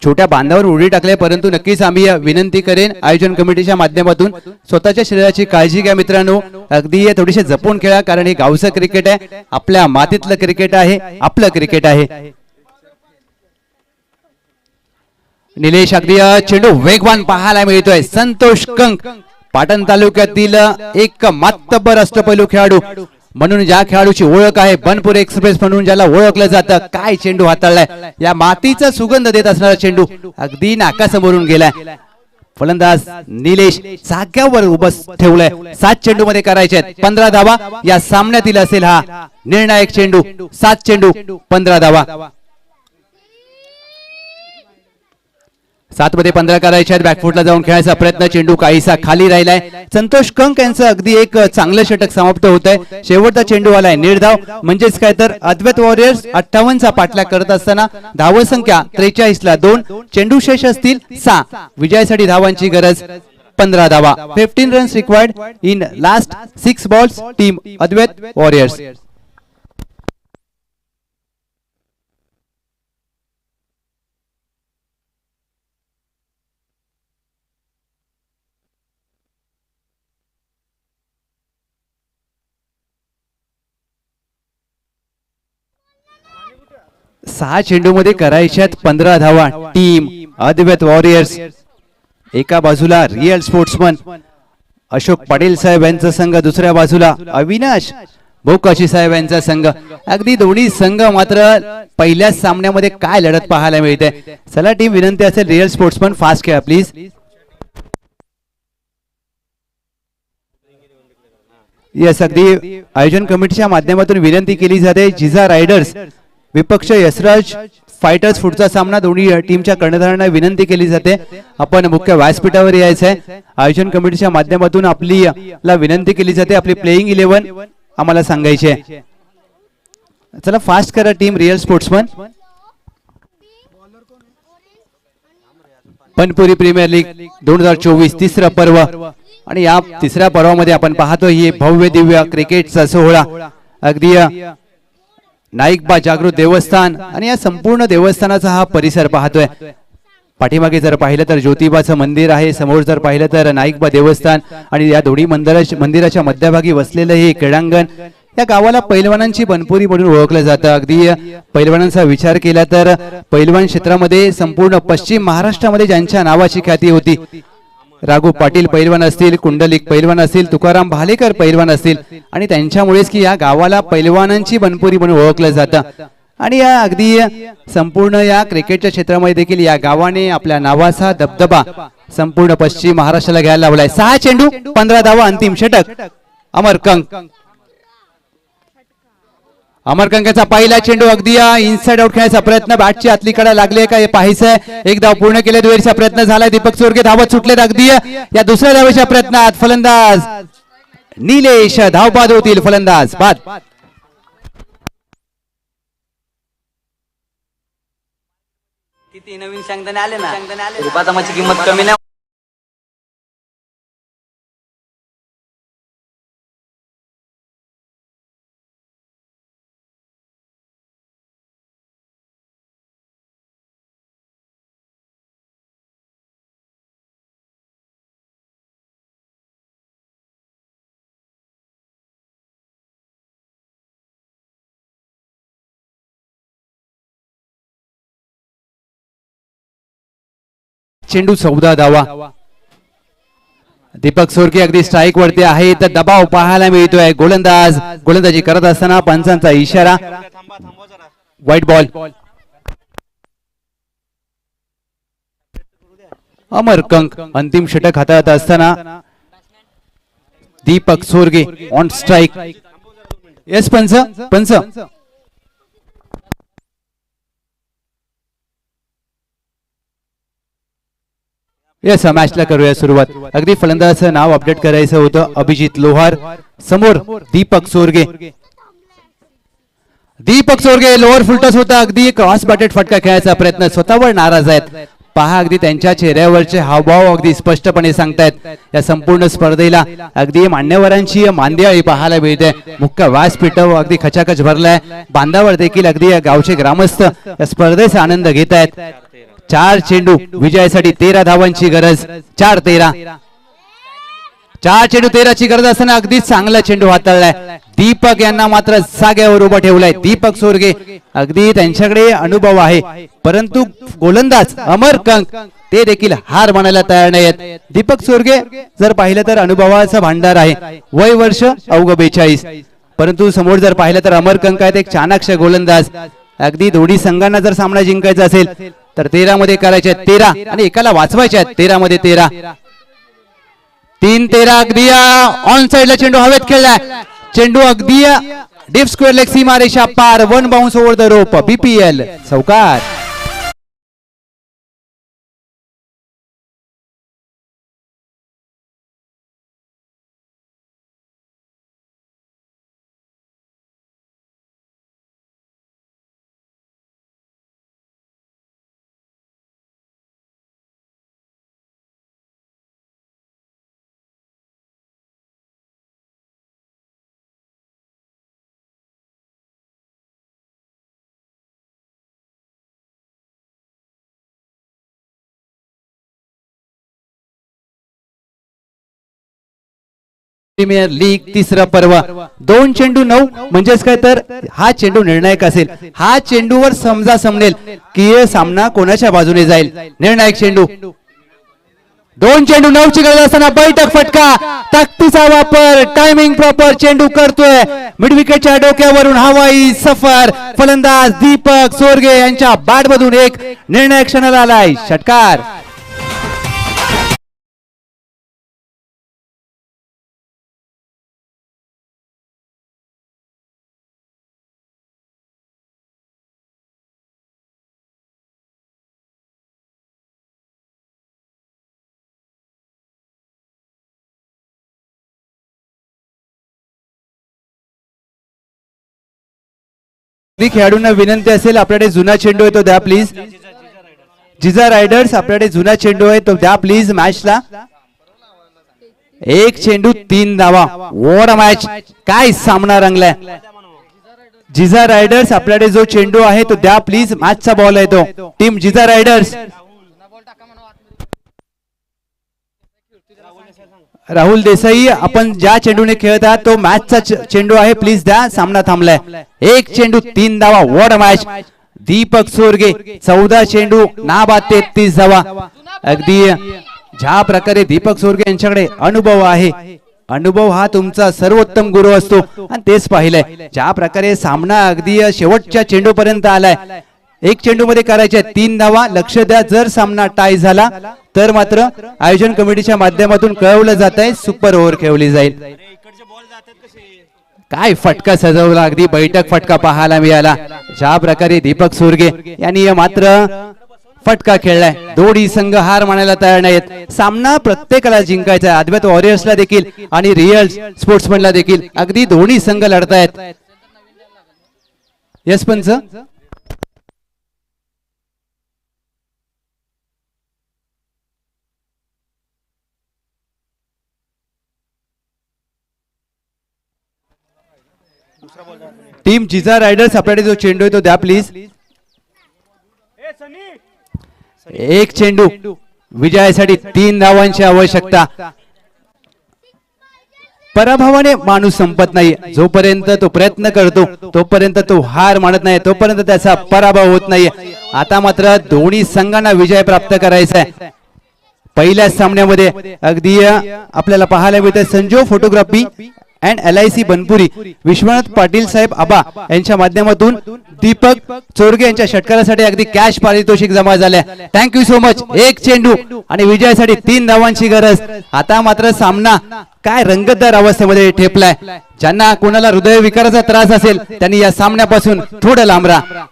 छोट्या बांधावर उडी टाकले, परंतु नक्कीच आम्ही विनंती करेन आयोजन कमिटीच्या माध्यमातून स्वतःच्या शरीराची काळजी घ्या मित्रांनो. अगदी थोडीशी जपून खेळा, कारण हे गावचं क्रिकेट आहे, आपल्या मातीतलं क्रिकेट आहे, आपलं क्रिकेट आहे. निलेश अगदी चेंडू वेगवान पाहायला मिळतोय. संतोष कंक पाटण तालुक्यातील एक मातब्बर अष्टपैलू खेळाडू म्हणून ज्या खेळाडूची ओळख आहे, बनपूर एक्सप्रेस म्हणून ज्याला ओळखलं जातं. काय चेंडू हाताळलाय. या मातीचा सुगंध देत असणारा चेंडू अगदी नाकासमोरून गेलाय. फलंदाज निलेश जाग्यावर उभं ठेवलंय. 7 चेंडू मध्ये करायचे 15 धावा. या सामन्यातील असेल हा निर्णायक चेंडू. 7 चेंडू 15 धावा. 7 मध्ये 15 करायचे आहेत. बॅकफुटला जाऊन खेळायचा प्रयत्न. चेंडू काहीसा खाली राहिलाय. संतोष कंक यांचं अगदी एक चांगलं षटक समाप्त होत आहे. शेवटचा चेंडू आलाय निर्धाव. म्हणजेच काय तर अद्वैत वॉरियर्स 58चा पाठलाग करत असताना धावसंख्या 43ला 2. चेंडू शेष असतील 6. विजयासाठी धावांची गरज 15 धावा. 15 runs required in last 6 balls. Team Advait warriors. सहा चेंडू मध्ये करायच्यात 15 धावा. Team Advait warriors. एका बाजूला रिअल स्पोर्ट्समन अशोक पाटील साहेब यांचा संघ, दुसऱ्या बाजूला अविनाश भोकाशी साहेब यांचा संघ. अगदी दोन्ही संघ मात्र पहिल्याच सामन्यामध्ये काय लढत पाहायला मिळते. चला टीम, विनंती असेल रिअल स्पोर्ट्समन फास्ट खेळा प्लीज. यस, अगदी आयोजन कमिटीच्या माध्यमातून विनंती केली जाते. जिजा रायडर्स विपक्ष यशराज फायटर्स पुढचा सामना. दोन्ही टीमच्या कर्णधारांना विनंती केली जाते आपण मुख्य व्यासपीठावर यायचं आहे. आयोजन कमिटीच्या माध्यमातून आपली विनंती केली जाते आपली प्लेइंग 11 आम्हाला सांगायची आहे. चला फास्ट करा team real sportsman. Panpuri premier league 2024 तिसरा पर्व. आणि या तिसऱ्या पर्वामध्ये आपण पाहतो ही भव्य दिव्य क्रिकेटचा सोहळा. अगदी नाईकबा जागृत देवस्थान आणि या संपूर्ण देवस्थानाचा हा परिसर पाहतोय. पाठीमागे जर पाहिलं तर ज्योतिबाचं मंदिर आहे, समोर जर पाहिलं तर नाईकबा देवस्थान आणि या दोन्ही मंदिराच्या मध्यभागी वसलेलं हे क्रीडांगण. या गावाला पैलवानांची बनपुरी म्हणून ओळखलं जातं. अगदी पैलवानांचा विचार केला तर पैलवान क्षेत्रामध्ये संपूर्ण पश्चिम महाराष्ट्रामध्ये ज्यांच्या नावाची ख्याती होती, राघू पाटील पैलवान असतील, कुंडलिक पैलवान असतील, तुकाराम भालेकर पैलवान असतील आणि त्यांच्यामुळेच की या गावाला पैलवानांची बनपुरी म्हणून ओळखलं जातं. आणि या अगदी संपूर्ण या क्रिकेटच्या क्षेत्रामध्ये देखील या गावाने आपल्या नावाचा दबदबा संपूर्ण पश्चिम महाराष्ट्राला घ्यायला लावलाय. 6 चेंडू 15 धावा, अंतिम षटक अमरकंक. अमरकंकाचा पहिला चेंडू अगदी इनसाइड आउट खेळायचा प्रयत्न, बॅटची आतली कडा लागली का हे पाहायचंय. एक धाव पूर्ण केले, दुहेरीचा प्रयत्न झालाय. दीपक चोरगे धावत सुटलेत अगदी या दुसऱ्या धावेच्या प्रयत्नात. फलंदाज निलेश धावबाद होतील, फलंदाज बाद. किती नवीन शेंगदाणे आले ना, रुपातामाची किंमत कमी नाही. चेंडू 14 धावा. दीपक सोरके अगदी स्ट्राईक वरती आहे, तर दबाव पाहायला मिळतोय. गोलंदाजी करत असताना पंचांचा इशारा, व्हाईट बॉल. अमरकंक अंतिम षटक हाताळत असताना दीपक सोरगे ऑन स्ट्राईक. येस पंच. येस, मॅचला करूया सुरुवात. अगदी फलंदाजाचं नाव अपडेट करायचं होतं, अभिजित लोहार. समोर दीपक सोरगे. लोअर फुलटॉस होता, अगदी क्रॉस बॅटेड फटका खेळायचा प्रयत्न, स्वतःवर नाराज आहेत. पहा अगदी त्यांच्या चेहऱ्यावरचे हावभाव अगदी स्पष्टपणे सांगतायत. या संपूर्ण स्पर्धेला अगदी मान्यवरांची मांदियाळी पाहायला मिळते. मुख्य व्यासपीठ अगदी खचाखच भरलाय. बांधावर देखील अगदी गावचे ग्रामस्थ या स्पर्धेचा आनंद घेत आहेत. 4 चेंडू विजयासाठी 13 धावांची गरज. 4-13. 4 चेंडू 13ची गरज असताना अगदी चांगला चेंडू हाताळलाय. दीपक यांना मात्र जागेवर उभं ठेवलाय. दीपक सोरगे अगदी त्यांच्याकडे अनुभव आहे, परंतु गोलंदाज अमरकंक ते देखील हार मानायला तयार नाहीत. दीपक सोरगे जर पाहिलं तर अनुभवाचा भांडार आहे, वय वर्ष अवघ 42. परंतु समोर जर पाहिलं तर अमरकंक आहेत एक चाणाक्ष गोलंदाज. अगदी दोन्ही संघांना जर सामना जिंकायचा असेल तर 13 मध्ये करायचे आहेत 13 आणि एकाला वाचवायचे आहेत 13 मध्ये 13. 3-13. अगदी ऑन साइडला चेंडू हवेत खेळलाय. चेंडू अगदी डीप स्क्वेअर लेग सीमा रेषा पार. 1 bounce over the rope. BPL चौकार. प्रीमियर लीग तिसरा पर्व. 2 चेंडू 9 म्हणजेच काय तर हा चेंडू निर्णायक असेल. हा चेंडूवर समजा समजेल की सामना कोणाच्या बाजूने जाईल. निर्णायक चेंडू. 2 चेंडू 9 ची गरज असताना बैठक फटका. ताकदीचा वापर, टायमिंग प्रॉपर. चेंडू करतोय मिड विकेटच्या डोक्यावरून हवाई सफर. फलंदाज दीपक सोरगे यांच्या बॅट मधून एक निर्णायक क्षणाला आलाय. षटकार. खेळाडूंना विनंती असेल, आपल्याकडे जुना चेंडू आहे तो द्या प्लीज. जिजा रायडर्स आपल्याकडे जुना चेंडू आहे तो द्या प्लीज मॅचला. 1 चेंडू 3 धावा. What a match. काय सामना रंगलाय. जिजा रायडर्स आपल्याकडे जो चेंडू आहे तो द्या प्लीज. मॅचचा बॉल आहे तो. टीम जिजा रायडर्स. राहुल देसाई आपण ज्या चेंडूने खेळत आहात तो मॅचचा चेंडू आहे. प्लीज द्या. सामना थांबलाय. एक चेंडू 3 धावा. What a match. Deepak Sorge 14 चेंडू नाबाद 33 धावा. अगदी ज्या प्रकारे दीपक सोरगे यांच्याकडे अनुभव आहे, अनुभव हा तुमचा सर्वोत्तम गुरु असतो आणि तेच पाहिलंय. ज्या प्रकारे सामना अगदी शेवटच्या चेंडू पर्यंत आलाय. एक चेंडू मध्ये करायचे 3 धावा. लक्ष द्या, जर सामना टाय झाला तर मात्र आयोजन कमिटीच्या माध्यमातून कळवलं जात आहे सुपर ओव्हर खेळली जाईल. काय फटका सजवला, अगदी बैठक फटका पाहायला मिळाला. ज्या प्रकारे दीपक सोरगे यांनी मात्र फटका खेळलाय. दोन्ही संघ हार मानायला तयार नाहीत. सामना प्रत्येकाला जिंकायचा आहे. अद्वैत वॉरियर्सला देखील आणि रिअल स्पोर्ट्समनला देखील. अगदी दोन्ही संघ लढतायत. यस पंच. टीम जिजा रायडर्स आपल्याकडे जो चेंडू आहे तो द्या प्लीज. एक चेंडू. विजयासाठी 3 धावांची आवश्यकता. पराभवाने माणूस संपत नाही. जोपर्यंत तो प्रयत्न करतो तोपर्यंत तो हार मानत नाही, तोपर्यंत त्याचा पराभव होत नाही. आता मात्र दोन्ही संघांना विजय प्राप्त करायचा आहे. पहिल्या सामन्यामध्ये अगदी आपल्याला पाहायला मिळतं Sanjo photography and LIC Banpuri Vishwanath Patil साहेब आबा यांच्या माध्यमातून दीपक चोरगे यांच्या षटकारासाठी अगदी कॅश पारितोषिक जमा झाले. Thank you so much. एक चेंडू आणि विजयासाठी 3 धावांची गरज. आता मात्र सामना काय रंगतदार अवस्थेमध्ये ठेपलाय. ज्यांना कोणाला हृदयविकाराचा त्रास असेल त्यांनी या सामन्यापासून थोडं लांब राहा.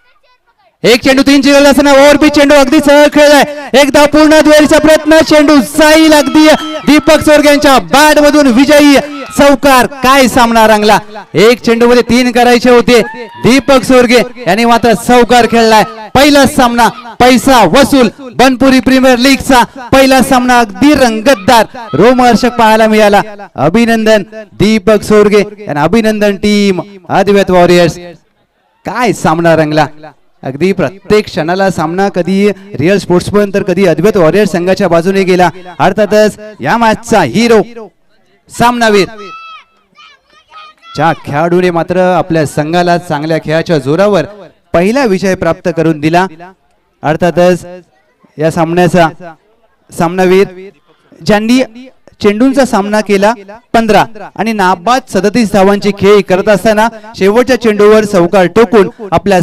एक चेंडू 3 ची गरज असताना ओव्हरपिच चेंडू अगदी सहज खेळलाय. एकदा पूर्ण दुहेरीचा प्रयत्न. चेंडू जाईल अगदी दीपक सोरगे यांच्या बॅट मधून. विजयी चौकार. काय सामना रंगला. एक चेंडू मध्ये 3 करायचे होते. दीपक सोरगे यांनी मात्र चौकार खेळलाय. पहिला सामना पैसा वसूल. बनपुरी प्रीमियर लीगचा पहिला सामना अगदी रंगतदार रोमहर्षक पाहायला मिळाला. अभिनंदन दीपक सोरगे आणि अभिनंदन टीम अद्वैत वॉरियर्स. काय सामना रंगला. अगदी प्रत्येक क्षणाला सामना कधी रिअल स्पोर्ट्समन तर कधी अद्वैत वॉरियर्स संघाच्या बाजूने गेला. अर्थातच या मॅचचा हिरो सामनावीर ज्या खेळाडूने मात्र आपल्या संघाला चांगल्या खेळाच्या जोरावर पहिला विजय प्राप्त करून दिला. अर्थातच या सामन्याचा सामनावीर ज्यांनी चेंडूंचा सामना केला 15 आणि नाबाद 37 धावांची खेळी करत असताना शेवटच्या चेंडूवर चौकार टोकून आपल्या